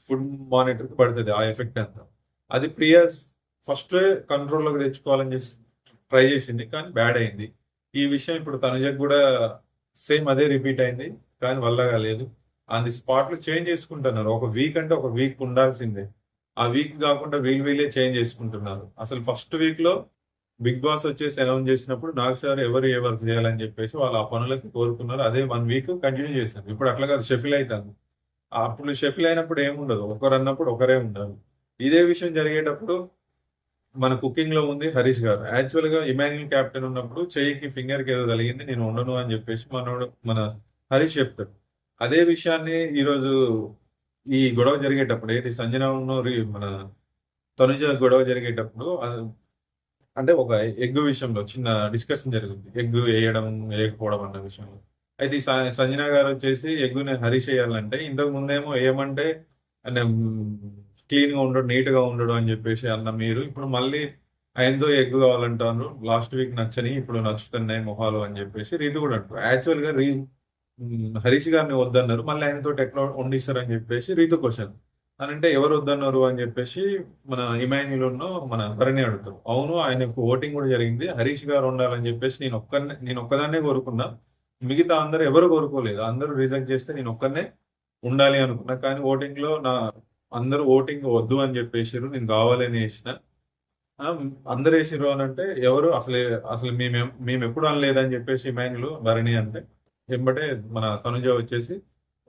ఫుడ్ మానిటర్‌కి పడతది ఆ ఎఫెక్ట్ అంతా. అది ప్రియ ఫస్టే కంట్రోల్‌లోకి తెచ్చుకోవాలని ట్రై చేసింది. కానీ బ్యాడ్ అయింది. ఈ విషయం ఇప్పుడు తనుజకు గూడా సేమ్ అదే రిపీట్ అయింది. కానీ వల్ల కాలేదు. ఆన్ ది స్పాట్‌లో చేంజ్ చేసుకుంటున్నారు. ఒక వీక్ అంటే ఒక వీక్ ఉండాల్సిందే. ఆ వీక్ గాకుండా వీళ్ళే చేంజ్ చేసుకుంటున్నారు. అసలు ఫస్ట్ వీక్‌లో 'బిగ్ బాస్' వచ్చేసి అనౌన్స్ చేసినప్పుడు నాగ్ సార్ ఎవరు ఏ వర్క్ చేయాలని చెప్పేసి వాళ్ళు ఆ పనులకి కోరుకున్నారు. అదే 1 వీక్ కంటిన్యూ చేశారు. ఇప్పుడు అట్లా కాదు షఫిల్ అయితాంది. అప్పుడు షఫిల్ అయినప్పుడు ఏముండదు. ఒకరన్నప్పుడు ఒకరే ఉండాలి. ఇదే విషయం జరిగేటప్పుడు మన కుకింగ్‌లో ఉంది హరీష్ గారు. యాక్చువల్‌గా ఇమాన్యుయల్ కెప్టెన్ ఉన్నప్పుడు చెయ్యికి ఫింగర్‌కి ఏదో తగిలింది. నేను ఉండను అని చెప్పేసి మన హరీష్ చెప్తాడు. అదే విషయాన్ని ఈరోజు ఈ గొడవ జరిగేటప్పుడు ఏది సంజనను మన తనుజ గొడవ జరిగేటప్పుడు అంటే ఒక ఎగ్ విషయంలో చిన్న డిస్కషన్ జరిగింది. ఎగ్ ఏయడం, ఏయకపోవడం అన్న విషయంలో. అయితే ఈ సంజన గారొచ్చేసి ఎగ్‌ని హరీష్ ఎయ్యాలంటే ఇంతకు ముందేమో ఏయమంటే ఆయన క్లీన్‌గా ఉండడు, నీట్‌గా ఉండడు అని జెప్పేసి అన్న మీరు ఇప్పుడు మళ్ళీ ఆయనతో ఎగ్ కావాలంటారు. లాస్ట్ వీక్ నచ్చనియి ఇప్పుడు నచ్చుతున్నాయి మొహాలు అని జెప్పేసి రీతు గూడా అంటారు. యాక్చువల్‌గా హరీష్ గారిని వద్దన్నారు. మళ్ళీ ఆయనతోటి ఎట్లా వండిస్తారని జెప్పేసి రీతు క్వెషన్. అనంటే ఎవరు వద్దన్నారు అని జెప్పేసి మన ఇమాన్యుయల్‌ను మన భరణి అడుగుతారు. అవును ఆయనకు ఓటింగ్ గూడా జరిగింది. హరీష్ గారు ఉండాలని జెప్పేసి నేనొక్కదాన్నే కోరుకున్నా. మిగతా అందరూ ఎవరు కోరుకోలేదు. అందరూ రిజెక్ట్ చేస్తే నేనొక్కడినే ఉండాలి అనుకున్నా. కానీ ఓటింగ్‌లో అందరూ ఓటింగ్ వద్దు అని జెప్పేసిర్రు. నేను కావాలని ఏసిన. అందరూ ఏసిర్రు అనంటే ఎవరు అసలు మేమెప్పుడు అనలేదని జెప్పేసి ఇమాన్యుల్ భరణి అంటే ఎంబటే మన తనుజ వచ్చేసి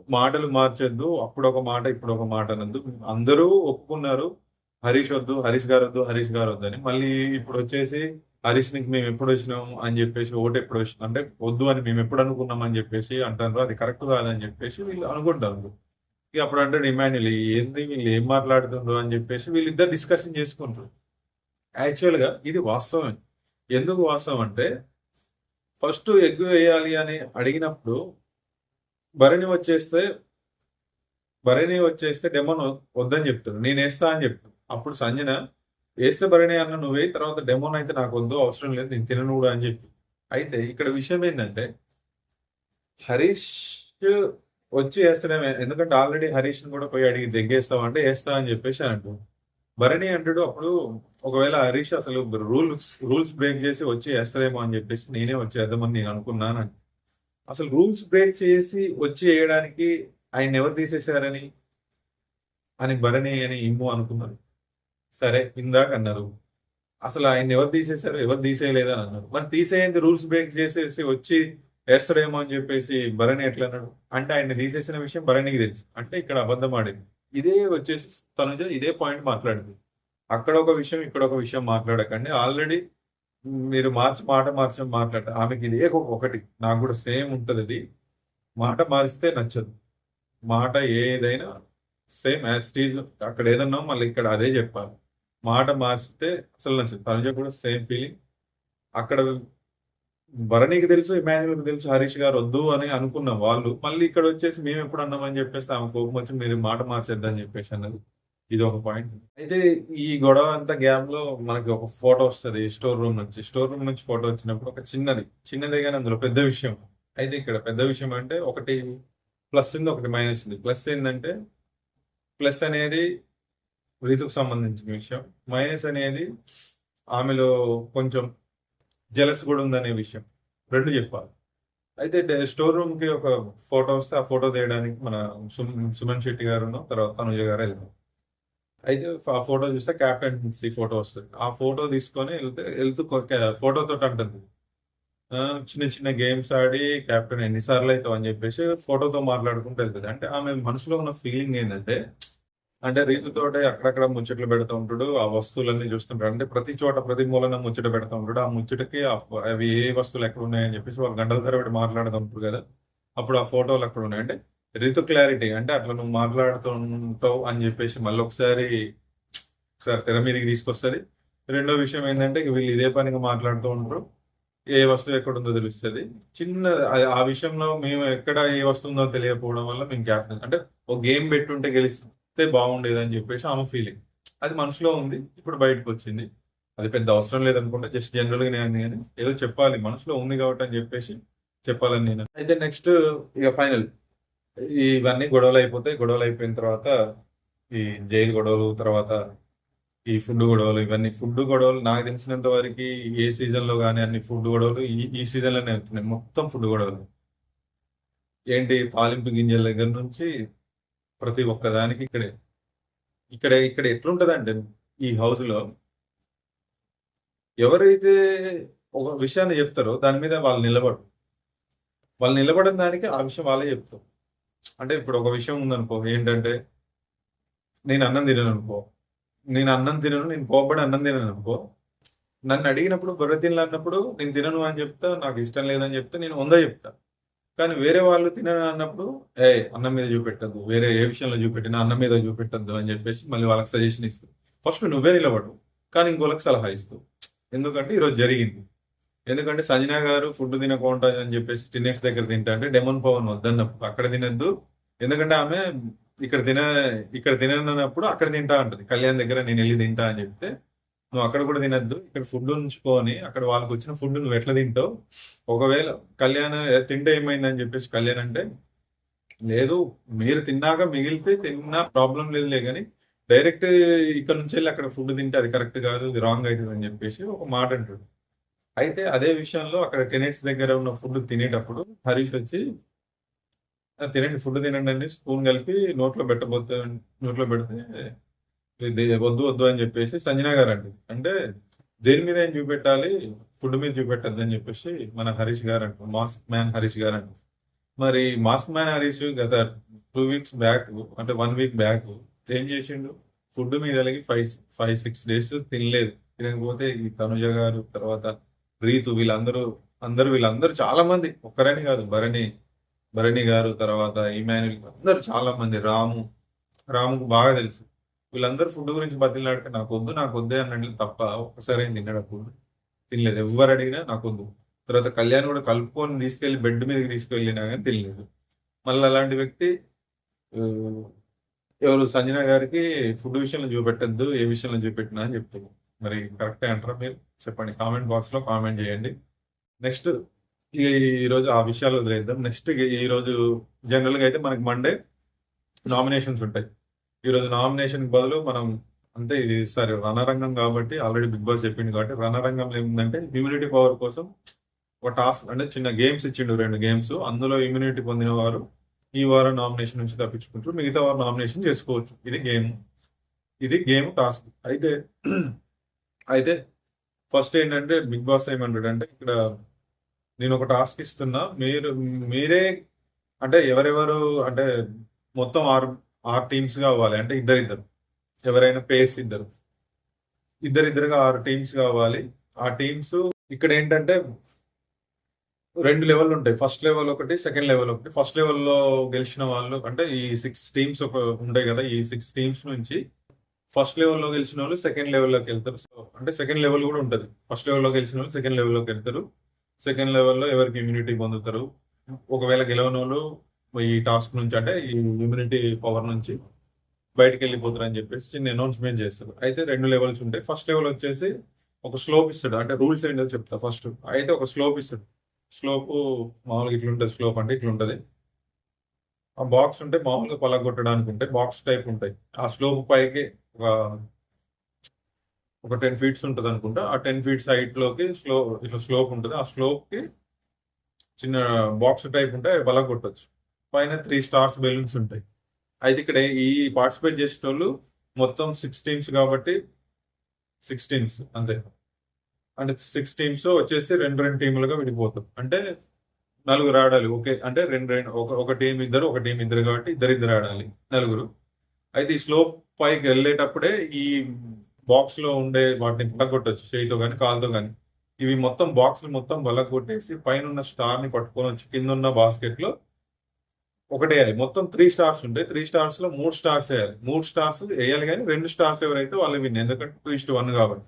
మాటలు మార్చొద్దు. అప్పుడొక మాట, ఇప్పుడొక మాట అనొద్దు. అందరూ ఒప్పుకున్నారు. హరీష్ ఒద్దు, హరీష్ గారొద్దు, హరీష్ గారొద్దని. మళ్ళీ ఇప్పుడొచ్చేసి హరీష్‌నికి మేమెప్పుడొచ్చినాం అని జెప్పేసి ఓటెప్పుడొచ్చింది అంటే వద్దు అని మేమెప్పుడు అనుకున్నాం అని జెప్పేసి అంటాన్రు. అది కరెక్ట్ కాదని జెప్పేసి వీళ్ళు అనుకుంటాన్రు. ఇగ అప్పుడు అంటాడు ఇమాన్యుల్ ఏంది వీళ్ళు ఏం మాట్లాడుతుండ్రు అని జెప్పేసి వీళ్ళిద్దరు డిస్కషన్ చేసుకుంటారు. యాక్చువల్‌గా ఇది వాస్తవమే. ఎందుకు వాస్తవం అంటే ఫస్ట్ ఎగ్ వేయాలి అని అడిగినప్పుడు భరణి వచ్చేస్తే డెమోన్ వద్దని చెప్తాడు. నేనేస్తా అని చెప్తాడు. అప్పుడు సంజన ఏస్తే భరణి అన్న నువ్వే తర్వాత డెమోన్ అయితే నాకొద్దు అవసరం లేదు నేను తినను కూడా అని చెప్పి. అయితే ఇక్కడ విషయం ఏందంటే హరీష్ వచ్చి ఏస్తడమే. ఎందుకంటే ఆల్రెడీ హరీష్‌ని కూడా పోయి అడిగి దెగ్గేస్తావా అంటే ఏస్తా అని చెప్పేసి అంటాడు. భరణి అంటాడు అప్పుడు ఒకవేళ హరీష్ అసలు రూల్స్ బ్రేక్ చేసి వచ్చి ఏస్తాడేమో అని చెప్పేసి నేనే వచ్చి ఏద్దామని నేను అనుకున్నాను. అసలు రూల్స్ బ్రేక్ చేసి వచ్చి ఏయడానికి ఆయన్నెవరు తీసేశారని అని భరణి అని ఇమ్ము అనుకున్నారు. సరే ఇందాకన్నారు. అసలు ఆయన ఎవరు తీసేశారు, ఎవరు తీసేయలేదు అని అన్నారు. మరి తీసేయంది రూల్స్ బ్రేక్ చేసేసి వచ్చి వేస్తాడేమో అని చెప్పేసి భరణి ఎట్లా అన్నాడు? అంటే ఆయన్ని తీసేసిన విషయం భరణికి తెలుసు. అంటే ఇక్కడ అబద్ధం ఆడింది. ఇదే వచ్చేసి తనుజ ఇదే పాయింట్ మాట్లాడింది. అక్కడ ఒక విషయం, ఇక్కడ ఒక విషయం మాట్లాడకండి. ఆల్రెడీ మీరు మాట మార్చడం మాట్లాడ ఆమెకి ఇదే ఒకటి. నాకు కూడా సేమ్ ఉంటది అది. మాట మారిస్తే నచ్చదు. మాట ఏదైనా సేమ్ యాజ్ ఇట్ ఈజ్. అక్కడ ఏదన్నా మళ్ళీ ఇక్కడ అదే చెప్పాలి. మాట మార్చితే అసలు నచ్చదు. తనుజ కూడా సేమ్ ఫీలింగ్. అక్కడ భరణికి తెలుసు, ఇమాన్యుల్కి తెలుసు హరీష్ గారు వద్దు అని అనుకున్నాం వాళ్ళు. మళ్ళీ ఇక్కడ వచ్చేసి మేము ఎప్పుడు అన్నామని చెప్పేసి ఆమె కోపం వచ్చి మీరు మాట మార్చేద్దని చెప్పేసి అన్నది. ఇది ఒక పాయింట్. అయితే ఈ గొడవ అంతా గ్యాప్ లో మనకి ఒక ఫోటో వస్తుంది స్టోర్ రూమ్ నుంచి. స్టోర్ రూమ్ నుంచి ఫోటో వచ్చినప్పుడు ఒక చిన్నదే కానీ అందులో పెద్ద విషయం. అయితే ఇక్కడ పెద్ద విషయం అంటే ఒకటి ప్లస్ ఉంది, ఒకటి మైనస్ ఉంది. ప్లస్ ఏంటంటే ప్లస్ అనేది రీతుకు సంబంధించిన విషయం. మైనస్ అనేది ఆమెలో కొంచెం జెలస్ కూడా ఉందనే విషయం. రెండు చెప్పాలి. అయితే స్టోర్ రూమ్ కి ఒక ఫోటో వస్తే ఆ ఫోటో తీయడానికి మన సుమన్ శెట్టి గారు తర్వాత తనుజ గారు వెళ్తాం. అయితే ఆ ఫోటో చూస్తే క్యాప్టెన్సీ ఫోటో వస్తుంది. ఆ ఫోటో తీసుకొని వెళ్తూ ఫోటోతో అంటుంది చిన్న చిన్న గేమ్స్ ఆడి కెప్టెన్ ఎన్నిసార్లు అవుతావు అని చెప్పేసి ఫోటోతో మాట్లాడుకుంటూ వెళ్తుంది. అంటే ఆమె మనసులో ఉన్న ఫీలింగ్ ఏంటంటే, అంటే రీతుతోటే అక్కడక్కడ ముచ్చట్లు పెడతా ఉంటాడు. ఆ వస్తువులన్నీ చూస్తుంటాడు. అంటే ప్రతి చోట ప్రతి మూలన ముచ్చట పెడతా ఉంటాడు. ఆ ముచ్చటకి అవి ఏ వస్తువులు ఎక్కడ ఉన్నాయని చెప్పేసి వాళ్ళు గంటల తరబడి మాట్లాడుతూ ఉంటారు కదా. అప్పుడు ఆ ఫోటోలు అక్కడ ఉన్నాయి. అంటే రీతు క్లారిటీ అంటే అట్లా నువ్వు మాట్లాడుతుంటావు అని చెప్పేసి మళ్ళీ ఒకసారి తెర మీదకి తీసుకొస్తుంది. రెండో విషయం ఏంటంటే వీళ్ళు ఇదే పనిగా మాట్లాడుతూ ఉంటారు. ఏ వస్తువు ఎక్కడ ఉందో తెలుస్తుంది. చిన్న ఆ విషయంలో మేము ఎక్కడ ఏ వస్తువు ఉందో తెలియకపోవడం వల్ల మేము క్యాప్టెన్ అంటే ఒక గేమ్ పెట్టుంటే గెలిస్తే బాగుండేది అని చెప్పేసి ఆమె ఫీలింగ్. అది మనసులో ఉంది, ఇప్పుడు బయటకు వచ్చింది. అది పెద్ద అవసరం లేదనుకుంటా, జస్ట్ జనరల్ గానే ఉంది కానీ ఏదో చెప్పాలి మనసులో ఉంది కాబట్టి అని చెప్పేసి చెప్పాలని నేను. అయితే నెక్స్ట్ ఇక ఫైనల్ ఇవన్నీ గొడవలు అయిపోతాయి. గొడవలు అయిపోయిన తర్వాత ఈ జైలు గొడవలు, తర్వాత ఈ ఫుడ్ గొడవలు, ఇవన్నీ ఫుడ్ గొడవలు నాకు తెలిసినంత వరకు ఏ సీజన్ లో కానీ అన్ని ఫుడ్ గొడవలు ఈ సీజన్ లోనే అవుతున్నాయి. మొత్తం ఫుడ్ గొడవలు ఏంటి, తాలింపు గింజల దగ్గర నుంచి ప్రతి ఒక్క దానికి ఇక్కడ ఎట్లుంటదంటే ఈ హౌస్ లో ఎవరైతే ఒక విషయాన్ని చెప్తారో దాని మీద వాళ్ళు నిలబడిన దానికి ఆ విషయం వాళ్ళే చెప్తారు. అంటే ఇప్పుడు ఒక విషయం ఉందనుకో, ఏంటంటే నేను అన్నం తినను అనుకో, నేను కోపడి అన్నం తినను అనుకో, నన్ను అడిగినప్పుడు గొర్రె తినలు అన్నప్పుడు నేను తినను అని చెప్తా, నాకు ఇష్టం లేదని చెప్తే నేను చెప్తా. కానీ వేరే వాళ్ళు తినను అన్నప్పుడు అన్నం మీద చూపెట్టద్దు, వేరే ఏ విషయంలో చూపెట్టినా అన్నం మీద చూపెట్టద్దు అని చెప్పేసి మళ్ళీ వాళ్ళకి సజెషన్ ఇస్తూ ఫస్ట్ నువ్వే నిలబడు, కానీ ఇంకోళ్ళకి సలహా ఇస్తూ. ఎందుకంటే ఈరోజు జరిగింది. ఎందుకంటే సంజన గారు ఫుడ్ తినకుండా అని చెప్పేసి టినెక్స్ దగ్గర తింటా అంటే డెమన్ పవన్ వద్దన్నప్పుడు అక్కడ తినద్దు. ఎందుకంటే ఆమె ఇక్కడ తిననప్పుడు అక్కడ తింటా అంటది. కళ్యాణ్ దగ్గర నేను వెళ్ళి తింటా అని చెప్తే నువ్వు అక్కడ కూడా తినద్దు, ఇక్కడ ఫుడ్ ఉంచుకొని అక్కడ వాళ్ళకి వచ్చిన ఫుడ్ నువ్వు ఎట్లా తింటావు, ఒకవేళ కళ్యాణ్ తింటే ఏమైందని చెప్పేసి కళ్యాణ్ అంటే లేదు, మీరు తిన్నాక మిగిలితే తిన్నా ప్రాబ్లం లేదులే, కానీ డైరెక్ట్ ఇక్కడ నుంచి వెళ్ళి అక్కడ ఫుడ్ తింటే అది కరెక్ట్ కాదు, ఇది రాంగ్ అవుతుంది అని చెప్పేసి ఒక మాట అంటాడు. అయితే అదే విషయంలో అక్కడ టెనెట్స్ దగ్గర ఉన్న ఫుడ్ తినేటప్పుడు హరీష్ వచ్చి తినండి, ఫుడ్ తినండి అని స్పూన్ కలిపి నోట్లో పెడితే వద్దు వద్దు అని చెప్పేసి సంజన గారు అండి. అంటే దేని మీద ఏం చూపెట్టాలి, ఫుడ్ మీద చూపెట్టద్దు అని చెప్పేసి మన హరీష్ గారు అంటారు, మాస్క్ మ్యాన్ హరీష్ గారు అంటారు. మరి మాస్క్ మ్యాన్ హరీష్ గత 2 వీక్స్ బ్యాక్ అంటే 1 వీక్ బ్యాక్ ఏం చేసిండు, ఫుడ్ మీద 5-6 డేస్ తినలేదు. తినకపోతే ఈ తనుజ గారు, తర్వాత రీతు, వీళ్ళందరూ చాలా మంది, ఒక్కరని కాదు, భరణి గారు, తర్వాత ఇమాన్యుల్, అందరు చాలా మంది, రాముకు బాగా తెలుసు. వీళ్ళందరూ ఫుడ్ గురించి బతిలాడితే నాకు వద్దే అన్నట్లు తప్ప ఒక్కసారి తినడప్పుడు తినలేదు. ఎవరు అడిగినా నాకు వద్దు. తర్వాత కళ్యాణ్ కూడా కలుపుకొని తీసుకెళ్లి బెడ్ మీదకి తీసుకెళ్ళినా కానీ తినలేదు. మళ్ళీ అలాంటి వ్యక్తి ఎవరు సంజన గారికి ఫుడ్ విషయంలో చూపెట్టద్దు, ఏ విషయంలో చూపెట్టినా అని చెప్తారు. మరి కరెక్టే అంటారా మీరు? చెప్పండి, కామెంట్ బాక్స్ లో కామెంట్ చేయండి. నెక్స్ట్ ఈ రోజు ఆ విషయాలు వదిలేద్దాం. నెక్స్ట్ ఈ రోజు జనరల్ గా అయితే మనకి మండే నామినేషన్స్ ఉంటాయి. ఈ రోజు నామినేషన్ బదులు మనం అంటే ఇది సరే రణరంగం కాబట్టి ఆల్రెడీ బిగ్ బాస్ చెప్పింది కాబట్టి రణరంగంలో ఏముందంటే ఇమ్యూనిటీ పవర్ కోసం ఒక టాస్క్ అంటే చిన్న గేమ్స్ ఇచ్చిండు, 2 గేమ్స్. అందులో ఇమ్యూనిటీ పొందిన వారు ఈ వారం నామినేషన్ నుంచి తప్పించుకుంటారు, మిగతా వారు నామినేషన్ చేసుకోవచ్చు. ఇది గేమ్ టాస్క్. అయితే ఫస్ట్ ఏంటంటే బిగ్ బాస్ ఏమంటాడంటే ఇక్కడ నేను ఒక టాస్క్ ఇస్తున్నా, మీరే అంటే ఎవరెవరు అంటే మొత్తం ఆరు ఆరు టీమ్స్ కావాలి, అంటే ఇద్దరిద్దరు, ఎవరైనా పేర్స్ ఇద్దరిద్దరుగా ఆరు టీమ్స్ కావాలి. ఆ టీమ్స్ ఇక్కడ ఏంటంటే రెండు లెవెల్ ఉంటాయి. ఫస్ట్ లెవెల్ ఒకటి, సెకండ్ లెవెల్ ఒకటి. ఫస్ట్ లెవెల్లో గెలిచిన వాళ్ళు అంటే ఈ 6 టీమ్స్ ఉంటాయి కదా, ఈ 6 టీమ్స్ నుంచి ఫస్ట్ లెవెల్లో గెలిచిన వాళ్ళు సెకండ్ లెవెల్లోకి వెళ్తారు. సో అంటే సెకండ్ లెవెల్ కూడా ఉంటుంది. ఫస్ట్ లెవెల్లో గెలిచిన వాళ్ళు సెకండ్ లెవెల్లోకి వెళ్తారు. సెకండ్ లెవెల్లో ఎవరికి ఇమ్యూనిటీ పొందుతారు, ఒకవేళ గెలవని వాళ్ళు ఈ టాస్క్ నుంచి అంటే ఈ ఇమ్యూనిటీ పవర్ నుంచి బయటకు వెళ్ళిపోతారు అని చెప్పేసి చిన్న అనౌన్స్మెంట్ చేస్తారు. అయితే రెండు లెవెల్స్ ఉంటాయి. ఫస్ట్ లెవెల్ వచ్చేసి ఒక స్లోప్ ఇస్తాడు, అంటే రూల్స్ ఏంటో చెప్తా ఫస్ట్. అయితే ఒక స్లోప్ ఇస్తాడు. స్లోప్ మామూలుగా ఇట్లుంటుంది. స్లోప్ అంటే ఇట్లుంటది. ఆ బాక్స్ ఉంటే మామూలుగా పలగొట్టడానికి ఉంటాయి, బాక్స్ టైప్ ఉంటాయి. ఆ స్లోప్ పైకి ఒక ఒక 10 ఫీట్స్ ఉంటుంది అనుకుంటా. ఆ 10 ఫీట్స్ హైట్ లోకి ఇట్లా స్లోప్ ఉంటుంది. ఆ స్లోప్ కి చిన్న బాక్స్ టైప్ ఉంటే పలగొట్టచ్చు. పైన 3 స్టార్స్ బెలూన్స్ ఉంటాయి. అయితే ఇక్కడ ఈ పార్టిసిపేట్ చేసేటోళ్ళు మొత్తం 6 టీమ్స్ కాబట్టి 6 టీమ్స్ అంతే. అంటే 6 టీమ్స్ వచ్చేసి రెండు రెండు టీములుగా విడిపోతారు. అంటే నలుగురు ఆడాలి. ఓకే అంటే రెండు రెండు ఒక టీం ఇద్దరు, ఒక టీం ఇద్దరు కాబట్టి ఇద్దరిద్దరు ఆడాలి నలుగురు. అయితే ఈ స్లోప్ పైకి వెళ్ళేటప్పుడే ఈ బాక్స్ లో ఉండే వాటిని పలగొట్టచ్చు, చేయితో కానీ కాలుతో కానీ. ఇవి మొత్తం బాక్స్ మొత్తం బలగొట్టేసి పైన ఉన్న స్టార్ ని పట్టుకొని వచ్చి కింద ఉన్న బాస్కెట్ లో ఒకటేయాలి. మొత్తం 3 స్టార్స్ ఉంటాయి. 3 స్టార్స్ లో 3 స్టార్స్ వేయాలి. 3 స్టార్స్ వేయాలి కానీ 2 స్టార్స్ ఎవరైతే వాళ్ళు విన్, ఎందుకంటే 2:1 కాబట్టి.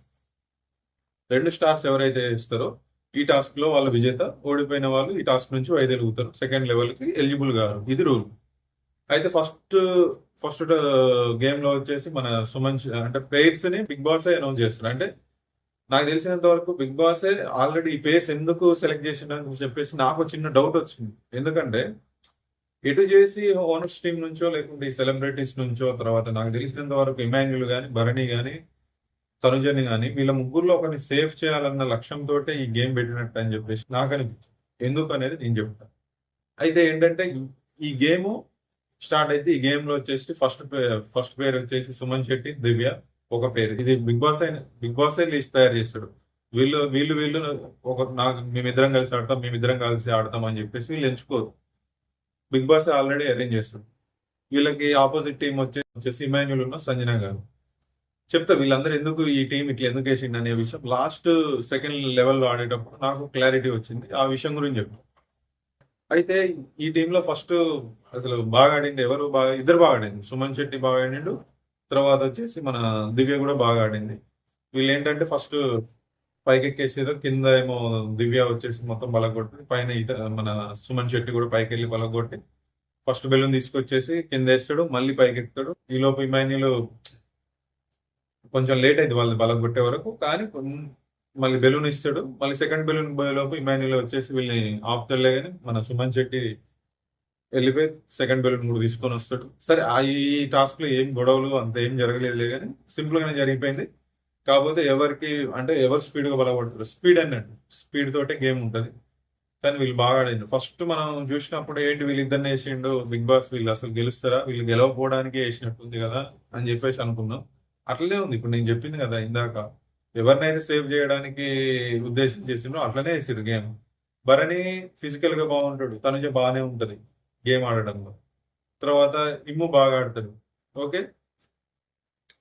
2 స్టార్స్ ఎవరైతే ఇస్తారో ఈ టాస్క్ లో వాళ్ళ విజేత, ఓడిపోయిన వాళ్ళు ఈ టాస్క్ నుంచి వైదొలుగుతారు, సెకండ్ లెవెల్ కి ఎలిజిబుల్ గారు. ఇది రూల్. అయితే ఫస్ట్ ఫస్ట్ గేమ్ లో వచ్చేసి మన సుమన్ అంటే పేర్స్ ని బిగ్ బాస్ అనౌన్స్ చేస్తారు. అంటే నాకు తెలిసినంత వరకు బిగ్ బాసే ఆల్రెడీ ఈ పేర్స్ ఎందుకు సెలెక్ట్ చేసిండని చెప్పేసి నాకు చిన్న డౌట్ వచ్చింది. ఎందుకంటే ఎటు చేసి ఓనర్స్ టీం నుంచో లేకుంటే ఈ సెలబ్రిటీస్ నుంచో, తర్వాత నాకు తెలిసినంత వరకు ఇమాన్యుల్ గాని, భరణి గాని, తనుజని గాని, వీళ్ళ ముగ్గురులో ఒకరిని సేఫ్ చేయాలన్న లక్ష్యంతో ఈ గేమ్ పెట్టినట్టు అని చెప్పేసి నాకు అనిపించింది. ఎందుకు అనేది నేను చెప్తాను. అయితే ఏంటంటే ఈ గేమ్ స్టార్ట్ అయితే ఈ గేమ్ లో వచ్చేసి ఫస్ట్ పేరు వచ్చేసి సుమన్ శెట్టి, దివ్య ఒక పేరు. ఇది బిగ్ బాస్ లిస్ట్ తయారు చేస్తాడు. వీళ్ళు వీళ్ళు వీళ్ళు ఒక నాకు మేమిద్దరం కలిసి ఆడతాం అని చెప్పేసి వీళ్ళు ఎంచుకోరు. బిగ్ బాస్ ఆల్రెడీ అరేంజ్ చేస్తాడు. వీళ్ళకి ఆపోజిట్ టీం వచ్చేసి ఇమాన్యుల్ ఉన్న సంజన గారు చెప్తా వీళ్ళందరూ ఎందుకు ఈ టీం ఇట్లా ఎందుకు వేసిండు అనే విషయం లాస్ట్ సెకండ్ లెవెల్లో ఆడేటప్పుడు నాకు క్లారిటీ వచ్చింది. ఆ విషయం గురించి చెప్తాను. అయితే ఈ టీంలో ఫస్ట్ అసలు బాగా ఆడింది ఎవరు, ఇద్దరు బాగా ఆడింది. సుమన్ శెట్టి బాగా ఆడిండు, తర్వాత వచ్చేసి మన దివ్య కూడా బాగా ఆడింది. వీళ్ళు ఏంటంటే ఫస్ట్ పైకెక్కేసారు, కింద ఏమో దివ్య వచ్చేసి మొత్తం బలగొట్టి, పైన మన సుమన్ శెట్టి కూడా పైకి వెళ్ళి బలగొట్టి ఫస్ట్ బెలూన్ తీసుకొచ్చేసి కింద వేస్తాడు, మళ్ళీ పైకి ఎక్కుతాడు. ఈ లోపు ఇమాన్యులు కొంచెం లేట్ అయింది వాళ్ళు బలగొట్టే వరకు, కానీ మళ్ళీ బెలూన్ ఇస్తాడు. మళ్ళీ సెకండ్ బెలూన్ లోపు ఇమాన్యుల్ వచ్చేసి వీళ్ళని ఆపుతాడులే, కానీ మన సుమన్ శెట్టి వెళ్ళిపోయి సెకండ్ బెలూన్ కూడా తీసుకొని వస్తాడు. సరే ఈ టాస్క్ లో ఏం గొడవలు అంత ఏం జరగలేదులే, కానీ సింపుల్ గానే జరిగిపోయింది. కాకపోతే ఎవరికి అంటే ఎవరు స్పీడ్ గా బలపడతారు, స్పీడ్ అన్నట్టు స్పీడ్ తోటే గేమ్ ఉంటది. కానీ వీళ్ళు బాగా ఆడిండు. ఫస్ట్ మనం చూసినప్పుడు ఏంటి వీళ్ళిద్దరిని వేసిండు బిగ్ బాస్, వీళ్ళు అసలు గెలుస్తారా, వీళ్ళు గెలవకపోవడానికి వేసినట్టుంది కదా అని చెప్పేసి అనుకున్నాం. అట్లనే ఉంది. ఇప్పుడు నేను చెప్పింది కదా ఇందాక, ఎవరినైతే సేవ్ చేయడానికి ఉద్దేశం చేసిండో అట్లనే వేసారు గేమ్. భరణి ఫిజికల్ గా బాగుంటాడు, తనుజ బాగానే ఉంటది గేమ్ ఆడడంలో. తర్వాత ఇమ్ము బాగా ఆడతాడు. ఓకే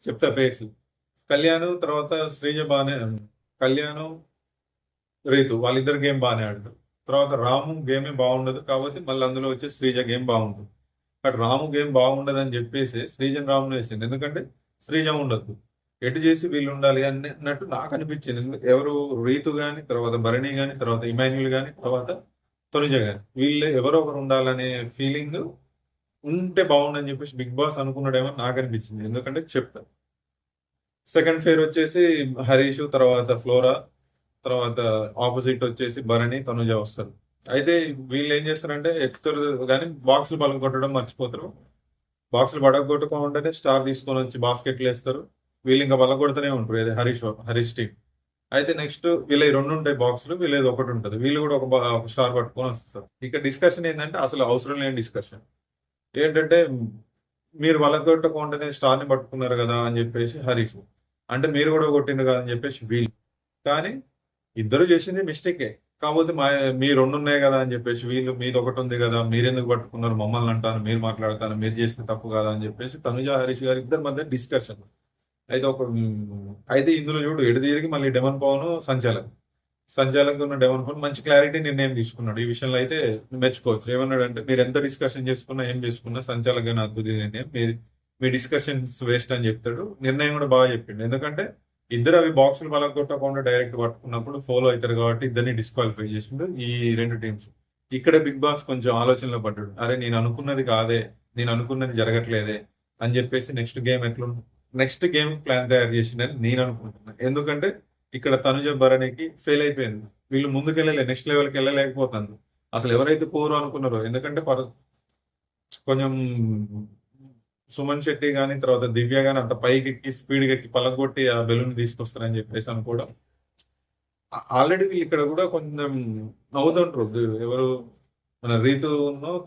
చెప్తా పేర్స్. కళ్యాణ్ తర్వాత శ్రీజ కళ్యాణ్, రీతు వాళ్ళిద్దరు గేమ్ బాగానే ఆడతారు. తర్వాత రాము గేమే బాగుండదు, కాబట్టి మళ్ళీ అందులో వచ్చే శ్రీజ గేమ్ బాగుంటుంది. బట్ రాము గేమ్ బాగుండదు అని చెప్పేసి శ్రీజన్ రామును వేసింది. ఎందుకంటే శ్రీజ ఉండద్దు, ఎటు చేసి వీళ్ళు ఉండాలి అన్నట్టు నాకు అనిపించింది. ఎవరు రీతు గాని, తర్వాత భరణి గాని, తర్వాత ఇమాన్యుల్ గాని, తర్వాత తనుజ గాని, వీళ్ళు ఎవరో ఒకరు ఉండాలనే ఫీలింగ్ ఉంటే బాగుండని చెప్పేసి బిగ్ బాస్ అనుకున్నాడేమో నాకు అనిపించింది. ఎందుకంటే చెప్తా సెకండ్ ఫేర్ వచ్చేసి హరీష్, తర్వాత ఫ్లోరా, తర్వాత ఆపోజిట్ వచ్చేసి భరణి, తనుజ వస్తారు. అయితే వీళ్ళు ఏం చేస్తారంటే ఎక్కుతారు కానీ బాక్సులు పలగొట్టడం మర్చిపోతారు. బాక్సులు పడగొట్టుకుంటేనే స్టార్ తీసుకొని వచ్చి బాస్కెట్లు వేస్తారు. వీళ్ళు ఇంకా పలగొడుతూనే ఉంటారు. ఇది హరీష్ టీం. అయితే నెక్స్ట్ వీళ్ళ రెండు ఉంటాయి బాక్సులు, వీళ్ళది ఒకటి ఉంటుంది. వీళ్ళు కూడా ఒక స్టార్ పట్టుకొని వస్తారు. ఇక డిస్కషన్ ఏంటంటే అసలు అవసరం లేని డిస్కషన్ ఏంటంటే, మీరు పలగొట్టకుండానే స్టార్ ని పట్టుకున్నారు కదా అని చెప్పేసి హరీష్, అంటే మీరు కూడా కొట్టిండ్రు కదా అని చెప్పేసి వీళ్ళు. కానీ ఇద్దరు చేసింది మిస్టేకే. కాకపోతే మీ 2 ఉన్నాయి గదా! అని జెప్పేసి వీళ్ళు మీదొకటి ఉంది గదా! మీరెందుకు పట్టుకున్నారు? మమ్మల్ని అంటారు, మీరు మాట్లాడతారు, మీరు చేస్తే తప్పు కాదా? అని జెప్పేసి తనుజ, హరీష్ గారి ఇద్దరి మధ్య డిస్కషన్. అయితే ఇందులో చూడు ఎటు తిరిగి మళ్ళీ డెమన్ పవన్ సంచాలకుగా ఉన్న డెవన్ పవన్ మంచి క్లారిటీ నిర్ణయం తీసుకున్నాడు. ఈ విషయంలో అయితే మెచ్చుకోవచ్చు. ఏమన్నాడంటే మీరు ఎంత డిస్కషన్ చేసుకున్నా ఏం చేసుకున్నా సంచాలకుగా అద్భుత నిర్ణయం, మీ డిస్కషన్స్ వేస్ట్ అని చెప్తాడు. నిర్ణయం కూడా బాగా చెప్పిండు. ఎందుకంటే ఇద్దరు అవి బాక్సులు పలగొట్టకుండా డైరెక్ట్ పట్టుకున్నప్పుడు ఫాలో అవుతారు కాబట్టి ఇద్దరిని డిస్క్వాలిఫై చేసిండు ఈ 2 టీమ్స్. ఇక్కడ బిగ్ బాస్ కొంచెం ఆలోచనలో పడ్డాడు. అరే నేను అనుకున్నది కాదే, నేను అనుకున్నది జరగట్లేదే అని చెప్పేసి నెక్స్ట్ గేమ్ ప్లాన్ తయారు చేసిండని నేను అనుకుంటున్నాను. ఎందుకంటే ఇక్కడ తనుజ భరణికి ఫెయిల్ అయిపోయింది. వీళ్ళు ముందుకెళ్ళలే, నెక్స్ట్ లెవెల్కి వెళ్ళలేకపోతుంది. అసలు ఎవరైతే పోరు అనుకున్నారో, ఎందుకంటే కొంచెం సుమన్ శెట్టి కానీ తర్వాత దివ్య కానీ అంత పైకి ఎక్కి స్పీడ్గా ఎక్కి పలగొట్టి ఆ బెలూన్ తీసుకొస్తారని చెప్పేసి అనుకోవడం. ఆల్రెడీ వీళ్ళు ఇక్కడ కూడా కొంచెం నవ్వుతుంటారు. ఎవరు మన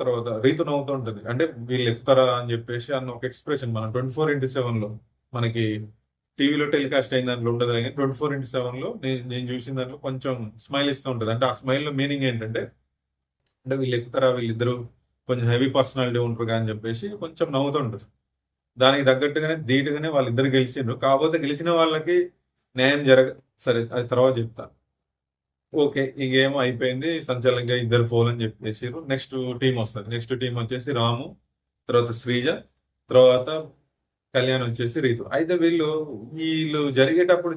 తర్వాత రీతు నవ్వుతుంటది. అంటే వీళ్ళు ఎక్కుతారా అని చెప్పేసి అన్న ఒక ఎక్స్ప్రెషన్ మన 24/7 లో మనకి టీవీలో టెలికాస్ట్ అయిన దాంట్లో ఉండదు కానీ 24/7 లో నేను చూసిన దాంట్లో కొంచెం స్మైల్ ఇస్తూ ఉంటుంది. అంటే ఆ స్మైల్ లో మీనింగ్ ఏంటంటే అంటే వీళ్ళు ఎక్కుతారా, వీళ్ళిద్దరు కొంచెం హెవీ పర్సనాలిటీ ఉంటారు అని చెప్పేసి కొంచెం నవ్వుతుంటారు. దానికి తగ్గట్టుగానే ధీటుగానే వాళ్ళిద్దరు గెలిచిండ్రు. కాకపోతే గెలిచిన వాళ్ళకి న్యాయం సరే అది తర్వాత చెప్తా. ఓకే, ఈ గేమ్ అయిపోయింది. సంచలనంగా ఇద్దరు ఫోల్ అని చెప్పేసి నెక్స్ట్ టీం వస్తుంది. నెక్స్ట్ టీం వచ్చేసి రాము, తర్వాత శ్రీజ, తర్వాత కళ్యాణ్ వచ్చేసి రీతు. అయితే వీళ్ళు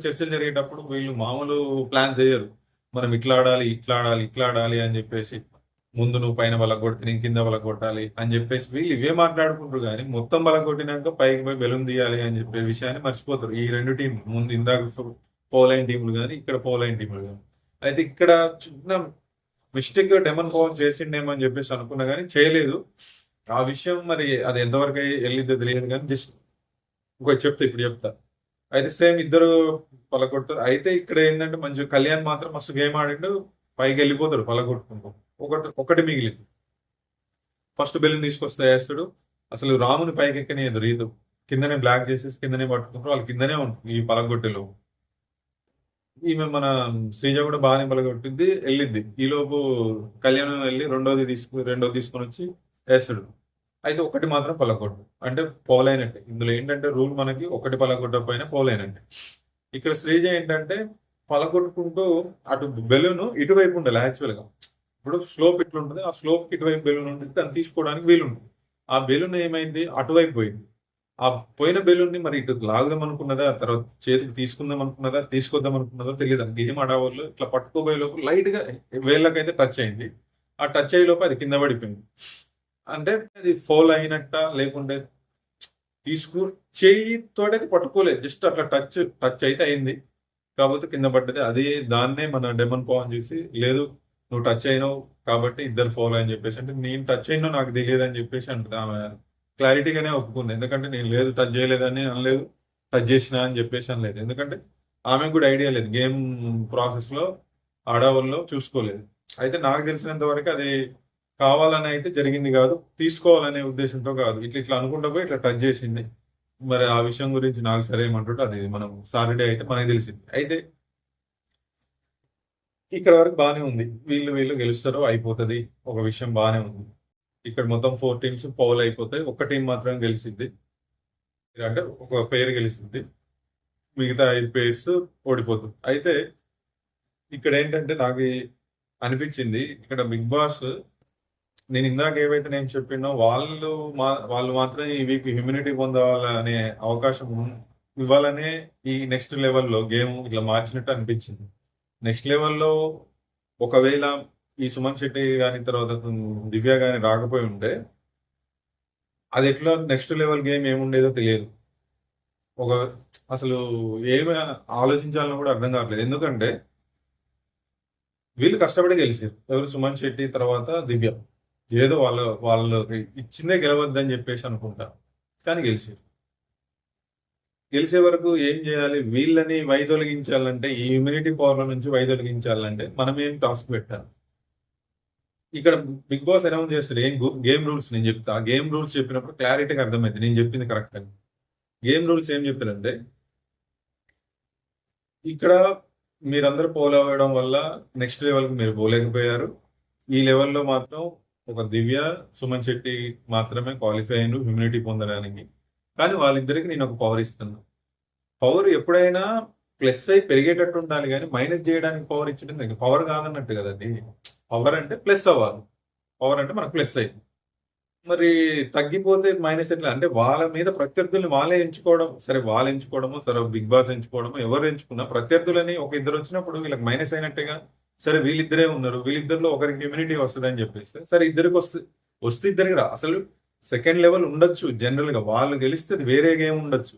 చర్చలు జరిగేటప్పుడు వీళ్ళు మామూలు ప్లాన్ చేయరు. మనం ఇట్లా ఆడాలి, ఇట్లా ఆడాలి, ఇట్లా ఆడాలి అని చెప్పేసి ముందు నువ్వు పైన బలగొడితే నేను కింద బలగొట్టాలి అని చెప్పేసి వీళ్ళు ఇవే మాట్లాడుకుంటారు. కానీ మొత్తం బలగొట్టినాక పైకి పోయి బెలూన్ తీయాలి అని చెప్పే విషయాన్ని మర్చిపోతారు ఈ 2 టీంలు. ముందు ఇందాక పోలైన్ టీంలు కానీ ఇక్కడ పోలైన్ టీంలు కానీ. అయితే ఇక్కడ చిన్న మిస్టేక్ డెమన్ పవన్ చేసిండేమో అని చెప్పేసి అనుకున్నా కానీ చేయలేదు. ఆ విషయం మరి అది ఎంతవరకు వెళ్ళిద్దో తెలియదు కానీ జస్ట్ ఇప్పుడు చెప్తా. అయితే సేమ్ ఇద్దరు పలగొడతారు. అయితే ఇక్కడ ఏంటంటే మంచిగా కళ్యాణ్ మాత్రం మస్తు గేమ్ ఆడిండు, పైకి వెళ్ళిపోతాడు పలగొట్టుకుంటూ. ఒకటి మిగిలింది. ఫస్ట్ బెలూన్ తీసుకొస్తే వేస్తాడు. అసలు రాముని పైకి ఎక్కనియదు రీతు. కిందనే బ్లాక్ చేసేసి కిందనే పట్టుకుంటారు. వాళ్ళు కిందనే ఉంటుంది ఈ పలగొట్టెలో. ఈమె మన శ్రీజ కూడా బాగానే పలగొట్టింది, వెళ్ళిద్ది. ఈలోపు కళ్యాణం వెళ్ళి రెండోది తీసుకొని వచ్చి వేస్తాడు. అయితే ఒకటి మాత్రం పలగొట్టు అంటే పోలైనట్టే. ఇందులో ఏంటంటే రూల్ మనకి ఒకటి పలగొట్టకపోయినా పోలైనట్టే. ఇక్కడ శ్రీజ ఏంటంటే పలగొట్టుకుంటూ అటు బెలూన్ ఇటువైపు ఉండాలి యాక్చువల్గా. ఇప్పుడు స్లోప్ ఇట్లుంటుంది, ఆ స్లోప్ ఇటువైపు బెలూన్ ఉంటుంది, దాన్ని తీసుకోవడానికి వీలుంటుంది. ఆ బెలూన్ ఏమైంది, అటువైపు పోయింది. ఆ పోయిన బెలూన్ ని మరి ఇటు లాగుదాం అనుకున్నదా, తర్వాత చేతికి తీసుకుందాం అనుకున్నదా, తీసుకొద్దాం అనుకున్నదో తెలియదు. గేమ్ ఆడవాళ్ళు ఇట్లా పట్టుకోబోయే లోపు లైట్ గా వేళ్ళకైతే టచ్ అయింది. ఆ టచ్ అయ్యే లోపు అది కింద పడిపోయింది. అంటే అది ఫౌల్ అయినట్ట లేకుంటే చెయ్యితోటి అది పట్టుకోలేదు, జస్ట్ అట్లా టచ్ అయితే అయింది. కాకపోతే కింద పడ్డది. అది దాన్నే మన డెమన్ పవన్ చూసి లేదు నువ్వు టచ్ అయినావు కాబట్టి ఇద్దరు ఫౌల్ అని చెప్పేసి, అంటే నేను టచ్ అయినా నాకు తెలియదు అని చెప్పేసి అంటుంది. ఆమె క్లారిటీగానే ఒప్పుకుంది. ఎందుకంటే నేను లేదు టచ్ చేయలేదని అనలేదు, టచ్ చేసినా అని చెప్పేసి అనలేదు. ఎందుకంటే ఆమెకు కూడా ఐడియా లేదు, గేమ్ ప్రాసెస్ లో ఆడవాళ్ళు చూసుకోలేదు. అయితే నాకు తెలిసినంత వరకు అది కావాలని అయితే జరిగింది కాదు, తీసుకోవాలనే ఉద్దేశంతో కాదు. ఇట్లా అనుకుంటా పోయి ఇట్లా టచ్ చేసింది. మరి ఆ విషయం గురించి నాకు సరే ఏమంటుంటే అది మనం సాటర్డే అయితే మనకి తెలిసింది. అయితే ఇక్కడ వరకు బాగానే ఉంది. వీళ్ళు గెలుస్తారో అయిపోతుంది, ఒక విషయం బాగానే ఉంది. ఇక్కడ మొత్తం 4 టీమ్స్ పౌల్ అయిపోతాయి. ఒక్క టీం మాత్రం గెలిచింది, అంటే ఒక పేరు గెలిచింది, మిగతా 5 పేర్స్ ఓడిపోతుంది. అయితే ఇక్కడ ఏంటంటే నాకు అనిపించింది, ఇక్కడ బిగ్ బాస్ నేను ఇందాక ఏవైతే నేను చెప్పినో వాళ్ళు మాత్రం ఈ వీక్ హ్యూమినిటీ పొందాలనే అవకాశం ఇవ్వాలనే ఈ నెక్స్ట్ లెవెల్లో గేమ్ ఇట్లా మార్చినట్టు అనిపించింది. నెక్స్ట్ లెవెల్లో ఒకవేళ ఈ సుమన్ శెట్టి కానీ తర్వాత దివ్య కానీ రాకపోయి ఉంటే అది ఎట్లా నెక్స్ట్ లెవెల్ గేమ్ ఏముండేదో తెలియదు. అసలు ఏమి ఆలోచించాలని కూడా అర్థం కావట్లేదు. ఎందుకంటే వీళ్ళు కష్టపడి గెలిచారు. ఎవరు, సుమన్ శెట్టి తర్వాత దివ్య. ఏదో వాళ్ళకి ఇచ్చిందే గెలవద్దని చెప్పేసి అనుకుంటా, కానీ గెలిచే వరకు ఏం చేయాలి, వీళ్ళని వైదొలగించాలంటే ఈ ఇమ్యూనిటీ పవర్ నుంచి వైదొలగించాలంటే మనం ఏం టాస్క్ పెట్టాలి. ఇక్కడ బిగ్ బాస్ అనౌన్స్ చేస్తాడు గేమ్ రూల్స్. నేను చెప్తా, ఆ గేమ్ రూల్స్ చెప్పినప్పుడు క్లారిటీగా అర్థమైంది నేను చెప్పింది కరెక్ట్ అని. గేమ్ రూల్స్ ఏం చెప్తారంటే ఇక్కడ మీరందరూ పోల్ అవ్వడం వల్ల నెక్స్ట్ లెవెల్కి మీరు పోలేకపోయారు. ఈ లెవెల్లో మాత్రం ఒక దివ్య, సుమన్ శెట్టి మాత్రమే క్వాలిఫై అయ్యారు హ్యూమినిటీ పొందడానికి. కానీ వాళ్ళిద్దరికి నేను ఒక పవర్ ఇస్తున్నా. పవర్ ఎప్పుడైనా ప్లస్ అయి పెరిగేటట్టు ఉండాలి కానీ మైనస్ చేయడానికి పవర్ ఇచ్చడం పవర్ కాదన్నట్టు కదండి. పవర్ అంటే ప్లస్ అవ్వాలి. పవర్ అంటే మనకు ప్లస్ అయింది. మరి తగ్గిపోతే మైనస్ ఎట్లా అంటే వాళ్ళ మీద ప్రత్యర్థుల్ని వాళ్ళే ఎంచుకోవడం. సరే వాళ్ళు ఎంచుకోవడము, తర్వాత బిగ్ బాస్ ఎంచుకోవడము, ఎవరు ఎంచుకున్నా ప్రత్యర్థులని ఒక ఇద్దరు వచ్చినప్పుడు వీళ్ళకి మైనస్ అయినట్టుగా. సరే వీళ్ళిద్దరే ఉన్నారు, వీళ్ళిద్దరిలో ఒకరికి ఇమ్యూనిటీ వస్తుందని చెప్పేస్తే సరే ఇద్దరికి వస్తే ఇద్దరికి రా. అసలు సెకండ్ లెవెల్ ఉండొచ్చు జనరల్ గా, వాళ్ళు గెలిస్తే అది వేరే గేమ్ ఉండొచ్చు.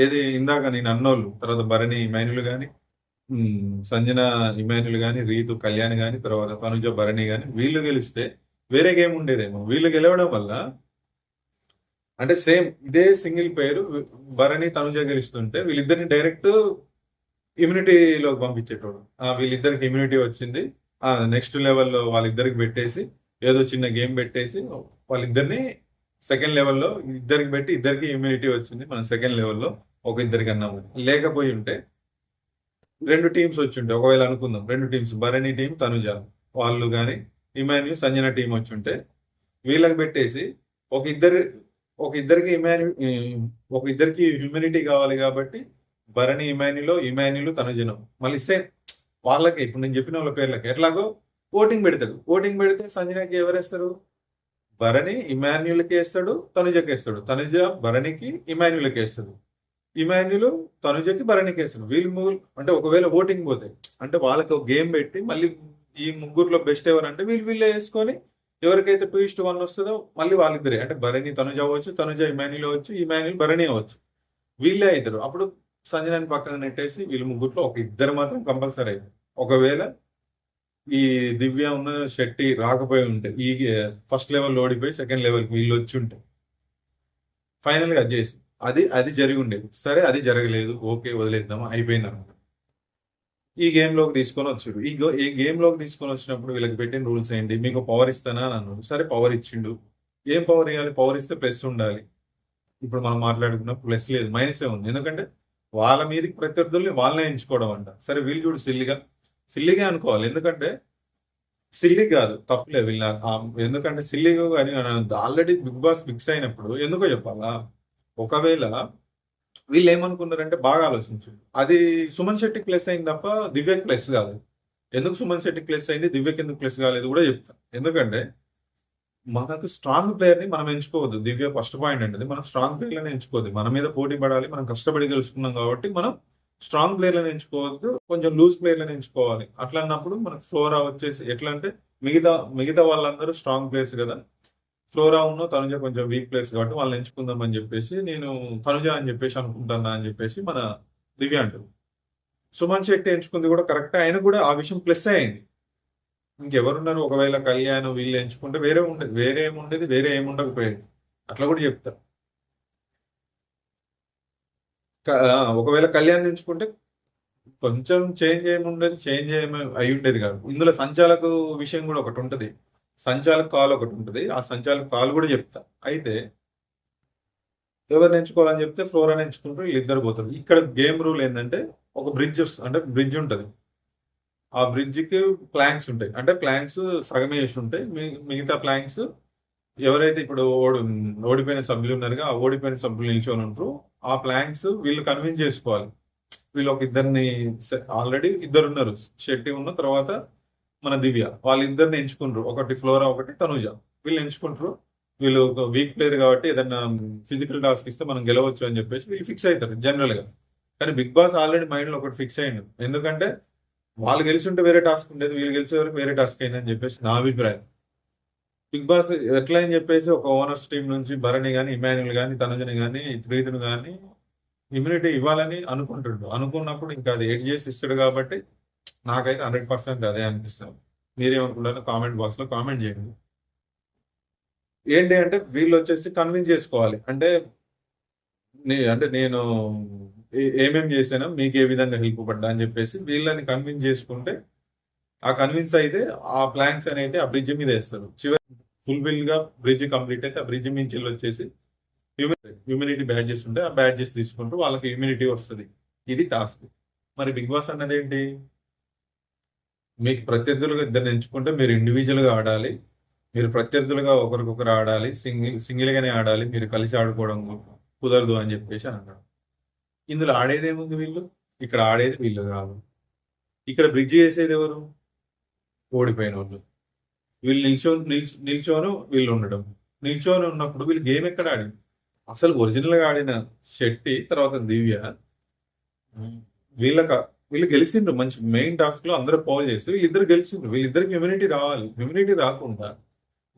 ఏది ఇందాక నేను అన్నోళ్ళు, తర్వాత భరణి ఇమాన్యుల్ గాని, సంజన ఇమాన్యుల్ గాని, రీతు కళ్యాణ్ గాని, తర్వాత తనుజ భరణి గాని, వీళ్ళు గెలిస్తే వేరే గేమ్ ఉండేదేమో. వీళ్ళు గెలవడం వల్ల అంటే సేమ్ ఇదే సింగిల్ పేరు భరణి తనుజ గెలుస్తుంటే వీళ్ళిద్దరిని డైరెక్ట్ ఇమ్యూనిటీలోకి పంపించేటోడు. వీళ్ళిద్దరికి ఇమ్యూనిటీ వచ్చింది, నెక్స్ట్ లెవెల్లో వాళ్ళిద్దరికి పెట్టేసి ఏదో చిన్న గేమ్ పెట్టేసి వాళ్ళిద్దరిని సెకండ్ లెవెల్లో ఇద్దరికి పెట్టి ఇద్దరికి ఇమ్యూనిటీ వచ్చింది, మనం సెకండ్ లెవెల్లో ఒక ఇద్దరికి అన్నాము. లేకపోయి ఉంటే రెండు టీమ్స్ వచ్చి ఉంటే, ఒకవేళ అనుకుందాం రెండు టీమ్స్ భరణి టీం తనుజ వాళ్ళు కానీ ఇమాన్యు సంజన టీం వచ్చి ఉంటే వీళ్ళకి పెట్టేసి ఒక ఇద్దరికి హ్యూమినిటీ కావాలి కాబట్టి భరణి ఇమాన్యులు తనుజను మళ్ళీ సేమ్ వాళ్ళకి ఇప్పుడు నేను చెప్పిన వాళ్ళ పేర్లకి ఎట్లాగో ఓటింగ్ పెడతాడు. ఓటింగ్ పెడితే సంజనకి ఎవరేస్తారు? భరణి ఇమాన్యుల్కి వేస్తాడు, తనుజకి వేస్తాడు. తనుజ భరణికి ఇమాన్యుల్కి వేస్తాడు, ఇమాన్యులు తనుజకి భరణికి వేస్తాడు. వీళ్ళు అంటే ఒకవేళ ఓటింగ్ పోతే అంటే వాళ్ళకి ఒక గేమ్ పెట్టి మళ్ళీ ఈ ముగ్గురులో బెస్ట్ ఎవరు అంటే వీళ్ళే వేసుకొని ఎవరికైతే 2:1 వస్తుందో మళ్ళీ వాళ్ళిద్దరే అంటే భరణి తనుజ అవ్వచ్చు, తనుజ ఇమాన్యుల్ అవ్వచ్చు, ఇమాన్యుల్ భరణి అవ్వచ్చు. వీళ్ళే అవుతారు. అప్పుడు సంజనాన్ని పక్కన నెట్టేసి వీళ్ళ ముగ్గురులో ఒక ఇద్దరు మాత్రం కంపల్సరీ అవుతారు. ఒకవేళ ఈ దివ్య ఉన్న శెట్టి రాకపోయి ఉంటే, ఈ ఫస్ట్ లెవెల్ ఓడిపోయి సెకండ్ లెవెల్కి వీళ్ళు వచ్చి ఉంటే ఫైనల్ గా చేసి అది జరిగి ఉండేది. సరే అది జరగలేదు, ఓకే వదిలేద్దామా, అయిపోయింది అనమాట. ఈ గేమ్ లోకి తీసుకొని వచ్చాడు. ఈ గేమ్ లోకి తీసుకొని వచ్చినప్పుడు వీళ్ళకి పెట్టిన రూల్స్ ఏంటి? మీకు పవర్ ఇస్తానా అని అన్నాడు. సరే పవర్ ఇచ్చిండు. ఏం పవర్ ఇవ్వాలి? పవర్ ఇస్తే ప్లస్ ఉండాలి. ఇప్పుడు మనం మాట్లాడుకున్న ప్లస్ లేదు, మైనసే ఉంది. ఎందుకంటే వాళ్ళ మీదకి ప్రత్యర్థుల్ని వాళ్ళనే ఎంచుకోవడం అంట. సరే వీళ్ళు చూడు సిల్లిగా అనుకోవాలి. ఎందుకంటే సిల్లి కాదు, తప్పులే వీళ్ళ. ఎందుకంటే సిల్లిగా కానీ ఆల్రెడీ బిగ్ బాస్ ఫిక్స్ అయినప్పుడు ఎందుకో చెప్పాలా? ఒకవేళ వీళ్ళు ఏమనుకున్నారంటే బాగా ఆలోచించు, అది సుమన్ శెట్టికి ప్లస్ అయింది తప్ప దివ్యకి ప్లస్ కాదు. ఎందుకు సుమన్ శెట్టికి ప్లస్ అయింది, దివ్యకి ఎందుకు ప్లస్ కాలేదు కూడా చెప్తాను. ఎందుకంటే మనకు స్ట్రాంగ్ ప్లేయర్ ని మనం ఎంచుకోవద్దు. దివ్య ఫస్ట్ పాయింట్ అంటే మనం స్ట్రాంగ్ ప్లేయర్లను ఎంచుకోవద్దు. మన మీద పోటీ పడాలి, మనం కష్టపడి గెలుచుకున్నాం కాబట్టి మనం స్ట్రాంగ్ ప్లేయర్లను ఎంచుకోవద్దు, కొంచెం లూజ్ ప్లేయర్లను ఎంచుకోవాలి. అట్లా అన్నప్పుడు మనకు ఫ్లోరా వచ్చేసి ఎట్లా అంటే మిగతా వాళ్ళందరూ స్ట్రాంగ్ ప్లేయర్స్ కదా, ఫ్లోరా తనుజ కొంచెం వీక్ ప్లేయర్స్ కాబట్టి వాళ్ళని ఎంచుకుందాం అని చెప్పేసి నేను తనుజ అని చెప్పేసి అనుకుంటున్నా అని చెప్పేసి మన దివ్య అంటుంది. సుమన్ శెట్టి ఎంచుకుంది కూడా కరెక్ట్, ఆయన కూడా ఆ విషయం ప్లస్ అయింది. ఇంకెవరున్నారు? ఒకవేళ కళ్యాణ్ వీళ్ళు ఎంచుకుంటే వేరే ఏముండకపోయేది. అట్లా కూడా చెప్తారు. ఒకవేళ కళ్యాణ్ ఎంచుకుంటే కొంచెం చేంజ్ అయి ఉండేది కాదు. ఇందులో సంచాలకు విషయం కూడా ఒకటి ఉంటది, సంచాలక కాల్ ఒకటి ఉంటుంది. ఆ సంచాలక కాల్ కూడా చెప్తా. అయితే ఎవరిని ఎంచుకోవాలని చెప్తే ఫ్లోరాని ఎంచుకుంటారు, వీళ్ళిద్దరు పోతారు. ఇక్కడ గేమ్ రూల్ ఏంటంటే ఒక బ్రిడ్జ్ ఉంటుంది. ఆ బ్రిడ్జికి ప్లాంక్స్ ఉంటాయి. అంటే ప్లాంక్స్ సగమే వేసి ఉంటాయి, మిగతా ప్లాంక్స్ ఎవరైతే ఇప్పుడు ఓడిపోయిన సభ్యులు ఉన్నారుగా, ఆ ఓడిపోయిన సభ్యులు నిల్చొని ఉంటారు. ఆ ప్లాంక్స్ వీళ్ళు కన్విన్స్ చేసుకోవాలి. వీళ్ళు ఒక ఇద్దరిని, ఆల్రెడీ ఇద్దరు ఉన్నారు, శెట్టి ఉన్న తర్వాత మన దివ్య, వాళ్ళిద్దరిని ఎంచుకుంటారు. ఒకటి ఫ్లోరా, ఒకటి తనుజ. వీళ్ళు ఎంచుకుంటారు. వీళ్ళు ఒక వీక్ ప్లేయర్ కాబట్టి ఏదైనా ఫిజికల్ టాస్క్ ఇస్తే మనం గెలవచ్చు అని చెప్పేసి వీళ్ళు ఫిక్స్ అవుతారు జనరల్ గా. కానీ బిగ్ బాస్ ఆల్రెడీ మైండ్ లో ఒకటి ఫిక్స్ అయ్యిండు. ఎందుకంటే వాళ్ళు గెలిచి ఉంటే వేరే టాస్క్ ఉండేది, వీళ్ళు గెలిచే వరకు వేరే టాస్క్ అయిందని చెప్పేసి నా అభిప్రాయం. బిగ్ బాస్ ఎట్లా అని చెప్పేసి ఒక ఓనర్స్ టీం నుంచి భరణి కానీ, ఇమాన్యుల్ కానీ, తనుజని కానీ, ప్రీతిని కానీ ఇమ్యూనిటీ ఇవ్వాలని అనుకున్నప్పుడు ఇంకా అది ఎడ్ చేసి ఇస్తాడు. కాబట్టి నాకైతే 100% అదే అనిపిస్తుంది. మీరేమనుకుంటారో కామెంట్ బాక్స్ లో కామెంట్ చేయండి. ఏంటి అంటే వీళ్ళు వచ్చేసి కన్విన్స్ చేసుకోవాలి. అంటే నేను ఏమేమి చేశానో మీకు ఏ విధంగా హెల్ప్ పడ్డా అని చెప్పేసి వీళ్ళని కన్విన్స్ చేసుకుంటే, ఆ కన్విన్స్ అయితే ఆ ప్లాన్స్ అనేది ఆ బ్రిడ్జ్ మీద వేస్తారు. చివరి ఫుల్ఫిల్ గా బ్రిడ్జ్ కంప్లీట్ అయితే ఆ బ్రిడ్జ్ నుంచి వచ్చేసి హ్యూమినిటీ బ్యాడ్జెస్ ఉంటే ఆ బ్యాడ్జెస్ తీసుకుంటూ వాళ్ళకి హ్యూమినిటీ వస్తుంది. ఇది టాస్క్. మరి బిగ్ బాస్ అన్నది ఏంటి? మీకు ప్రత్యర్థులుగా ఇద్దరిని ఎంచుకుంటే మీరు ఇండివిజువల్గా ఆడాలి. మీరు ప్రత్యర్థులుగా ఒకరికొకరు ఆడాలి. సింగిల్గానే ఆడాలి. మీరు కలిసి ఆడుకోవడం కుదరదు అని చెప్పేసి అన్నాడు. ఇందులో ఆడేదేముంది వీళ్ళు? ఇక్కడ ఆడేది వీళ్ళు కాదు. ఇక్కడ బ్రిడ్జ్ చేసేది ఎవరు? ఓడిపోయిన వాళ్ళు. వీళ్ళు నిల్చోను వీళ్ళు ఉండడం. నిల్చొని ఉన్నప్పుడు వీళ్ళు గేమ్ ఎక్కడ ఆడి? అసలు ఒరిజినల్గా ఆడిన శెట్టి తర్వాత దివ్య వీళ్ళు గెలిచిండ్రు. మంచి మెయిన్ టాస్క్ లో అందరూ పౌల్ చేస్తే వీళ్ళిద్దరు గెలిచిండ్రు. వీళ్ళిద్దరికి ఇమ్యూనిటీ రావాలి. ఇమ్యూనిటీ రాకుండా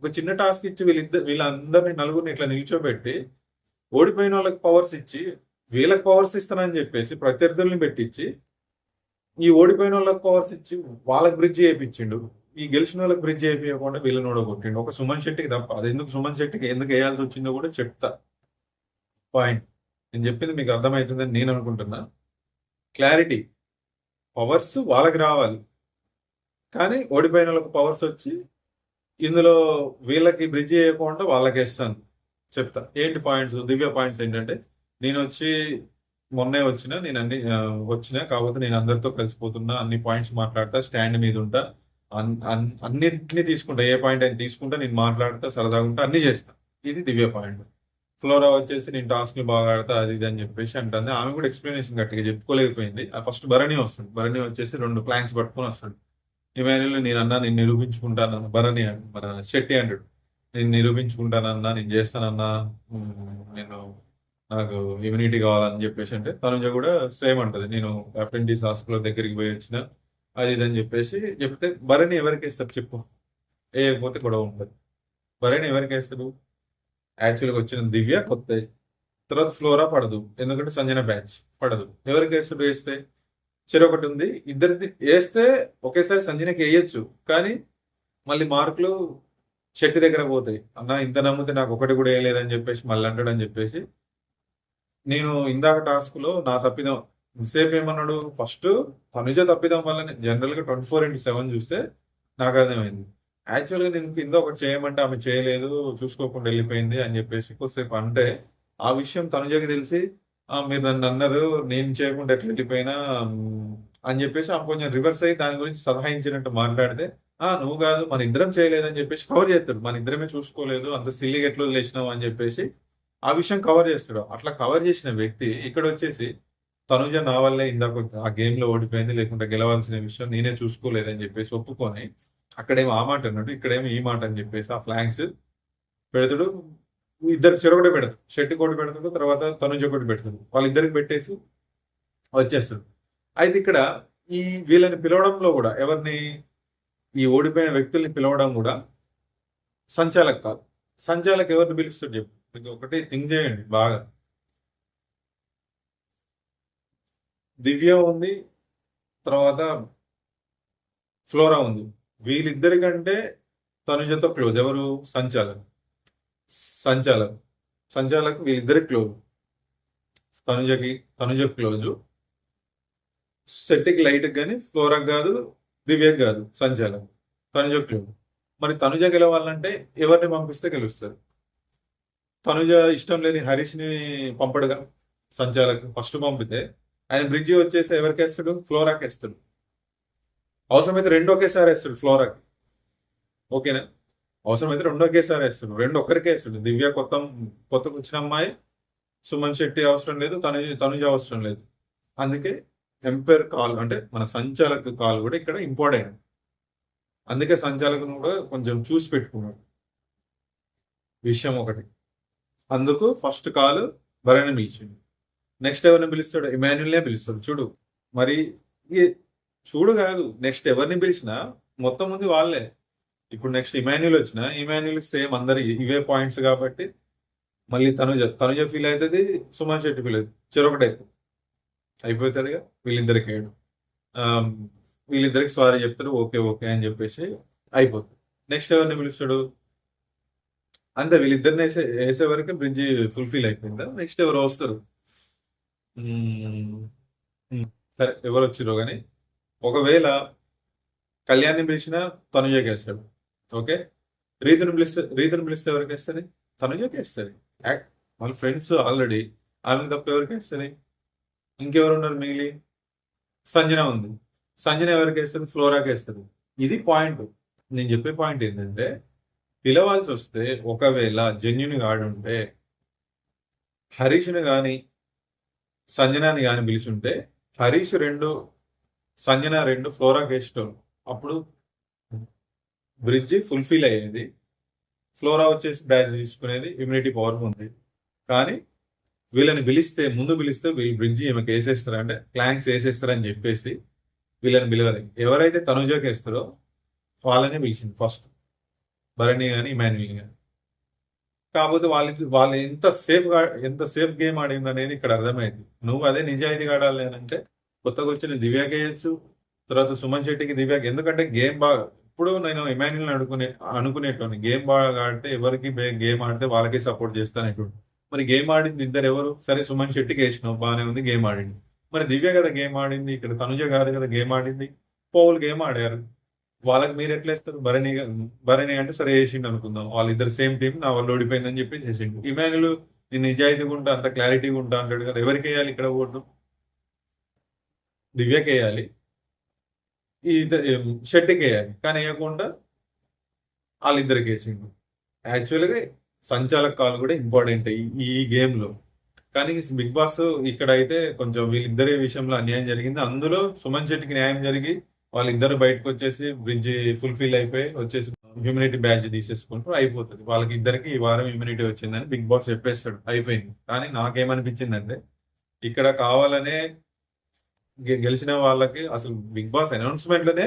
ఒక చిన్న టాస్క్ ఇచ్చి వీళ్ళందరినీ నలుగురిని ఇట్లా నిల్చోబెట్టి ఓడిపోయిన వాళ్ళకి పవర్స్ ఇచ్చి వీళ్ళకి పవర్స్ ఇస్తానని చెప్పేసి ప్రత్యర్థుల్ని పెట్టించి ఈ ఓడిపోయిన వాళ్ళకి పవర్స్ ఇచ్చి వాళ్ళకి బ్రిడ్జ్ చేయించిండు. ఈ గెలిచిన వాళ్ళకి బ్రిడ్జ్ చేయించకుండా వీళ్ళని ఓడగొట్టిండు. ఒక సుమన్ శెట్టికి తప్ప. అది ఎందుకు సుమన్ శెట్టికి ఎందుకు వేయాల్సి వచ్చిందో కూడా చెప్తా. పాయింట్ నేను చెప్పింది మీకు అర్థమవుతుందని నేను అనుకుంటున్నా. క్లారిటీ. పవర్స్ వాళ్ళకి రావాలి, కానీ ఓడిపోయిన వాళ్ళకి పవర్స్ వచ్చి ఇందులో వీళ్ళకి బ్రిడ్జ్ చేయకుండా వాళ్ళకి వేస్తాను. చెప్తా ఏంటి పాయింట్స్. దివ్య పాయింట్స్ ఏంటంటే, నేను మొన్నే వచ్చినా కాకపోతే నేను అందరితో కలిసిపోతున్నా, అన్ని పాయింట్స్ మాట్లాడతా, స్టాండ్ మీద ఉంటా, అన్నిటిని తీసుకుంటా, ఏ పాయింట్ అయినా తీసుకుంటా, నేను మాట్లాడతా, సరదాగా ఉంటా, అన్ని చేస్తా. ఇది దివ్య పాయింట్. ఫ్లోరా వచ్చేసి నేను టాస్క్లు బాగా ఆడతా అది ఇది అని చెప్పేసి అంటుంది. ఆమె కూడా ఎక్స్ప్లెనేషన్ గట్టిగా చెప్పుకోలేకపోయింది. ఫస్ట్ భరణి వస్తుంది. భరణి వచ్చేసి 2 ప్లాంక్స్ పట్టుకొని వస్తాడు. ఇమాన్యుల్ నేను నిరూపించుకుంటానన్నా. భరణి మన శెట్టి అంటాడు, నేను నిరూపించుకుంటానన్నా, నేను చేస్తానన్నా, నాకు ఇమ్యూనిటీ కావాలని చెప్పేసి అంటే తనుజ కూడా సేమ్ అంటది, నేను అప్రెంటిస్ హాస్పిటల్ దగ్గరికి పోయి వచ్చిన అది ఇది అని చెప్పేసి చెప్తే భరణి ఎవరికి వేస్తారు చెప్పు? వేయకపోతే గొడవ ఉంటుంది. భరణి ఎవరికి వేస్తారు? యాక్చువల్గా వచ్చిన దివ్య కొత్త, తర్వాత ఫ్లోరా పడదు, ఎందుకంటే సంజన బ్యాచ్ పడదు. ఎవరికి వేస్తే చెరొకటి ఉంది. ఇద్దరిది వేస్తే ఒకేసారి సంజనకి వేయచ్చు, కానీ మళ్ళీ మార్కులు శెట్టి దగ్గర పోతాయి. అన్న ఇంత నమ్మితే నాకు ఒకటి కూడా వేయలేదని చెప్పేసి మళ్ళీ అంటాడని చెప్పేసి నేను ఇందాక టాస్క్ లో నా తప్పిదం ఇంతసేపు ఏమన్నాడు, ఫస్ట్ తనుజ తప్పిదం వల్లనే జనరల్గా 24/7 చూస్తే నాకు అర్థమైంది. యాక్చువల్గా నేను కింద ఒకటి చేయమంటే ఆమె చేయలేదు, చూసుకోకుండా వెళ్ళిపోయింది అని చెప్పేసి కొద్దిసేపు అంటే ఆ విషయం తనుజకి తెలిసి మీరు నన్ను అన్నారు, నేను చేయకుండా ఎట్లా వెళ్ళిపోయినా అని చెప్పేసి ఆమె కొంచెం రివర్స్ అయ్యి దాని గురించి సలహాయించినట్టు మాట్లాడితే నువ్వు కాదు మన ఇద్దరం చేయలేదని చెప్పేసి కవర్ చేస్తాడు. మన ఇద్దరమే చూసుకోలేదు, అంత సిల్లిగా ఎట్లా వదిలేసినావు అని చెప్పేసి ఆ విషయం కవర్ చేస్తాడు. అట్లా కవర్ చేసిన వ్యక్తి ఇక్కడ వచ్చేసి తనుజ నా వల్లే ఇందాక ఆ గేమ్ లో ఓడిపోయింది, లేకుంటే గెలవాల్సిన విషయం నేనే చూసుకోలేదని చెప్పేసి ఒప్పుకొని అక్కడేమో ఆ మాట అన్నాడు, ఇక్కడేమో ఈ మాట అని చెప్పేసి ఆ ఫ్లాంక్స్ పెడతాడు. ఇద్దరు చెరొకటి పెడతాడు. షెట్టి కోటి పెడతాడు, తర్వాత తనుజ ఒకటి పెడతాడు. వాళ్ళిద్దరికి పెట్టేసి వచ్చేస్తాడు. అయితే ఇక్కడ ఈ వీళ్ళని పిలవడంలో కూడా ఎవరిని, ఈ ఓడిపోయిన వ్యక్తుల్ని పిలవడం కూడా సంచాలక్ కాదు. సంచాలక్ ఎవరిని పిలుస్తాడు చెప్పు? మీకు ఒకటి థింక్ చేయండి బాగా. దివ్య ఉంది, తర్వాత ఫ్లోరా ఉంది. వీళ్ళిద్దరికంటే తనుజతో క్లోజ్ ఎవరు? సంచాలక్. సంచాలక్ వీళ్ళిద్దరికి క్లోజ్. తనుజ క్లోజు, శెట్టికి లైట్ కానీ ఫ్లోరాకి కాదు, దివ్యకి కాదు, సంచాలక్. తనుజ క్లోజ్. మరి తనుజ గెలవాలంటే ఎవరిని పంపిస్తే గెలుస్తారు? తనుజ ఇష్టం లేని హరీష్ని పంపడుగా సంచాలక్. ఫస్ట్ పంపితే ఆయన బ్రిడ్జి వచ్చేసి ఎవరికి వేస్తాడు? ఫ్లోరాకి వేస్తాడు. అవసరమైతే 2 ఒకేసారి వేస్తాడు ఫ్లోరాకి. ఓకేనా? అవసరమైతే 2 ఒకేసారి వేస్తాడు. 2 ఒక్కరికే వేస్తాడు. దివ్య కొత్తకు వచ్చిన అమ్మాయి, సుమన్ శెట్టి అవసరం లేదు, తనుజ అవసరం లేదు. అందుకే ఎంపైర్ కాల్ అంటే మన సంచాలక కాల్ కూడా ఇక్కడ ఇంపార్టెంట్. అందుకే సంచాలకును కూడా కొంచెం చూసి పెట్టుకున్నాడు విషయం ఒకటి. అందుకు ఫస్ట్ కాల్ భరణి పిలిచిండు. నెక్స్ట్ ఎవరిని పిలుస్తాడు? ఇమాన్యుల్నే పిలుస్తాడు. చూడు మరి చూడు కాదు, నెక్స్ట్ ఎవరిని పిలిచినా మొత్తం ఉంది వాళ్ళే. ఇప్పుడు నెక్స్ట్ ఇమాన్యుల్ వచ్చిన ఇమాన్యుల్ సేమ్ అందరి ఇవే పాయింట్స్ కాబట్టి మళ్ళీ తనుజ ఫీల్ అవుతుంది, సుమన్ శెట్టి ఫీల్ అవుతుంది, చెరొకటి అవుతుంది, అయిపోతుందిగా. వీళ్ళిద్దరికి సారీ చెప్తారు, ఓకే ఓకే అని చెప్పేసి అయిపోతుంది. నెక్స్ట్ ఎవరిని పిలుస్తాడు? అంతే, వీళ్ళిద్దరిని వేసే వరకు బ్రిడ్జి ఫుల్ఫిల్ అయిపోయిందా? నెక్స్ట్ ఎవరు వస్తారు? సరే ఎవరు వచ్చిరో కానీ ఒకవేళ కళ్యాణ్ని పిలిచినా తనుజకి వేస్తాడు. ఓకే, రీతుని పిలిస్తే ఎవరికి వేస్తుంది? తనుజకి వేస్తుంది. వాళ్ళ ఫ్రెండ్స్ ఆల్రెడీ, ఆమె తప్ప ఎవరికి వేస్తుంది? ఇంకెవరు ఉన్నారు మిగిలి? సంజన ఉంది. సంజన ఎవరికి వేస్తుంది? ఫ్లోరాకి వేస్తుంది. ఇది పాయింట్. నేను చెప్పే పాయింట్ ఏంటంటే పిలవాల్సి వస్తే ఒకవేళ జెన్యున్ ఆడుంటే హరీష్ని కానీ సంజనాని కానీ పిలిచుంటే హరీష్ 2, సంజన 2, ఫ్లోరాకి వేసేటోళ్ళు. అప్పుడు బ్రిడ్జ్ ఫుల్ఫిల్ అయ్యేది. ఫ్లోరా వచ్చేసి బ్యాచ్ తీసుకునేది. ఇమ్యూనిటీ పవర్ ఉంది. కానీ వీళ్ళని ముందు పిలిస్తే వీళ్ళు బ్రిడ్జి ఈమెకి వేసేస్తారు, అంటే క్లాంక్స్ వేసేస్తారని చెప్పేసి వీళ్ళని పిలవలేదు. ఎవరైతే తనుజాకి వేస్తారో వాళ్ళనే పిలిచింది ఫస్ట్, భరణి కానీ ఇమాన్యుల్ కానీ. కాకపోతే వాళ్ళు ఎంత సేఫ్ గేమ్ ఆడింది అనేది ఇక్కడ అర్థమైంది. నువ్వు అదే నిజాయితీగా ఆడాలి అని అంటే కొత్తగా వచ్చిన దివ్యాకి వేయచ్చు, తర్వాత సుమన్ శెట్టికి దివ్యాకి. ఎందుకంటే గేమ్ బాగా, ఇప్పుడు నేను ఇమాన్యుల్ అనుకునేటోని గేమ్ బాగా ఆడితే ఎవరికి గేమ్ ఆడితే వాళ్ళకి సపోర్ట్ చేస్తాను. మరి గేమ్ ఆడింది ఇద్దరు ఎవరు? సరే సుమన్ శెట్టికి వేసినావు, బాగానే ఉంది, గేమ్ ఆడింది. మరి దివ్య కదా గేమ్ ఆడింది, ఇక్కడ తనుజ కాదు కదా గేమ్ ఆడింది. పౌల్ గేమ్ ఆడారు. వాళ్ళకి మీరు ఎట్లా వేస్తారు? భరణి అంటే సరే వేసిండు అనుకుందాం, వాళ్ళిద్దరు సేమ్ టీం, నా వాళ్ళు ఓడిపోయిందని చెప్పి చేసిండు. ఇమాన్యుల్ నేను నిజాయితీగా ఉంటా, అంత క్లారిటీగా ఉంటా అంటాడు కదా. ఎవరికి వేయాలి ఇక్కడ ఓటు? దివ్యకి వేయాలి, షెట్టికి వేయాలి. కానీ వేయకుండా వాళ్ళిద్దరికి వేసిండు. యాక్చువల్గా సంచాలక కాల్ కూడా ఇంపార్టెంట్ ఈ గేమ్ లో. కానీ బిగ్ బాస్ ఇక్కడ అయితే కొంచెం వీళ్ళిద్దరి విషయంలో అన్యాయం జరిగింది. అందులో సుమన్ శెట్టికి న్యాయం జరిగి వాళ్ళిద్దరు బయటకు వచ్చేసి బ్రిడ్జ్ ఫుల్ఫిల్ అయిపోయి వచ్చేసి హ్యూమినిటీ బ్యాడ్జ్ తీసేసుకుంటూ అయిపోతుంది. వాళ్ళకి ఇద్దరికి ఈ వారం హ్యూమినిటీ వచ్చిందని బిగ్ బాస్ చెప్పేస్తాడు, అయిపోయింది. కానీ నాకేమనిపించిందంటే ఇక్కడ కావాలనే గెలిచిన వాళ్ళకి అసలు బిగ్ బాస్ అనౌన్స్మెంట్ లోనే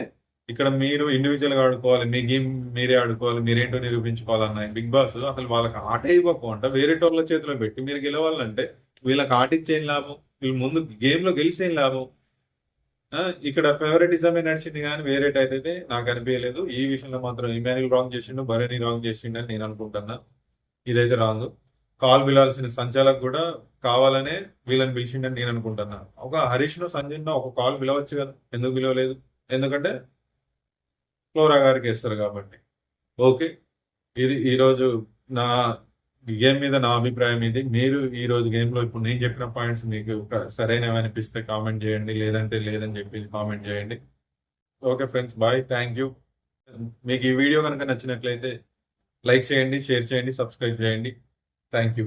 ఇక్కడ మీరు ఇండివిజువల్ గా ఆడుకోవాలి, మీ గేమ్ మీరే ఆడుకోవాలి, మీరేంటో నిరూపించుకోవాలన్నాయి. బిగ్ బాస్ అసలు వాళ్ళకి ఆట ఇవ్వకుండా వేరే టోర్ల చేతిలో పెట్టి మీరు గెలవాలంటే వీళ్ళకి ఆట ఇచ్చేం లాభం, వీళ్ళు ముందు గేమ్ లో గెలిచేం లాభం. ఇక్కడ ఫేవరెటిజమే నడిచింది కానీ వేరేట్ అయితే నాకు అనిపించలేదు. ఈ విషయంలో మాత్రం ఇమాన్యుల్ రాంగ్ చేసిండు, భరణి రాంగ్ చేసిండు అని నేను అనుకుంటున్నా. ఇదైతే రాంగ్. కాల్ పిలాల్సిన సంచాలకు కూడా కావాలనే వీళ్ళని పిలిచిండని నేను అనుకుంటున్నా. ఒక హరీష్ ను సంజయ్ ఒక కాల్ పిలవచ్చు కదా, ఎందుకు పిలవలేదు? ఎందుకంటే ఫ్లోరా గారికి వేస్తారు కాబట్టి. ఓకే, ఇది ఈరోజు నా గేమ్ మీద నా అభిప్రాయం ఇది. మీరు ఈ రోజు గేమ్ లో ఇప్పుడు నేను చెప్పిన పాయింట్స్ మీకు సరైనవి అనిపిస్తే కామెంట్ చేయండి, లేదంటే లేదని చెప్పి కామెంట్ చేయండి. Okay friends, bye, thank you. మీకు ఈ వీడియో కనుక నచ్చినట్లయితే లైక్ చేయండి, షేర్ చేయండి, సబ్స్క్రైబ్ చేయండి. Thank you.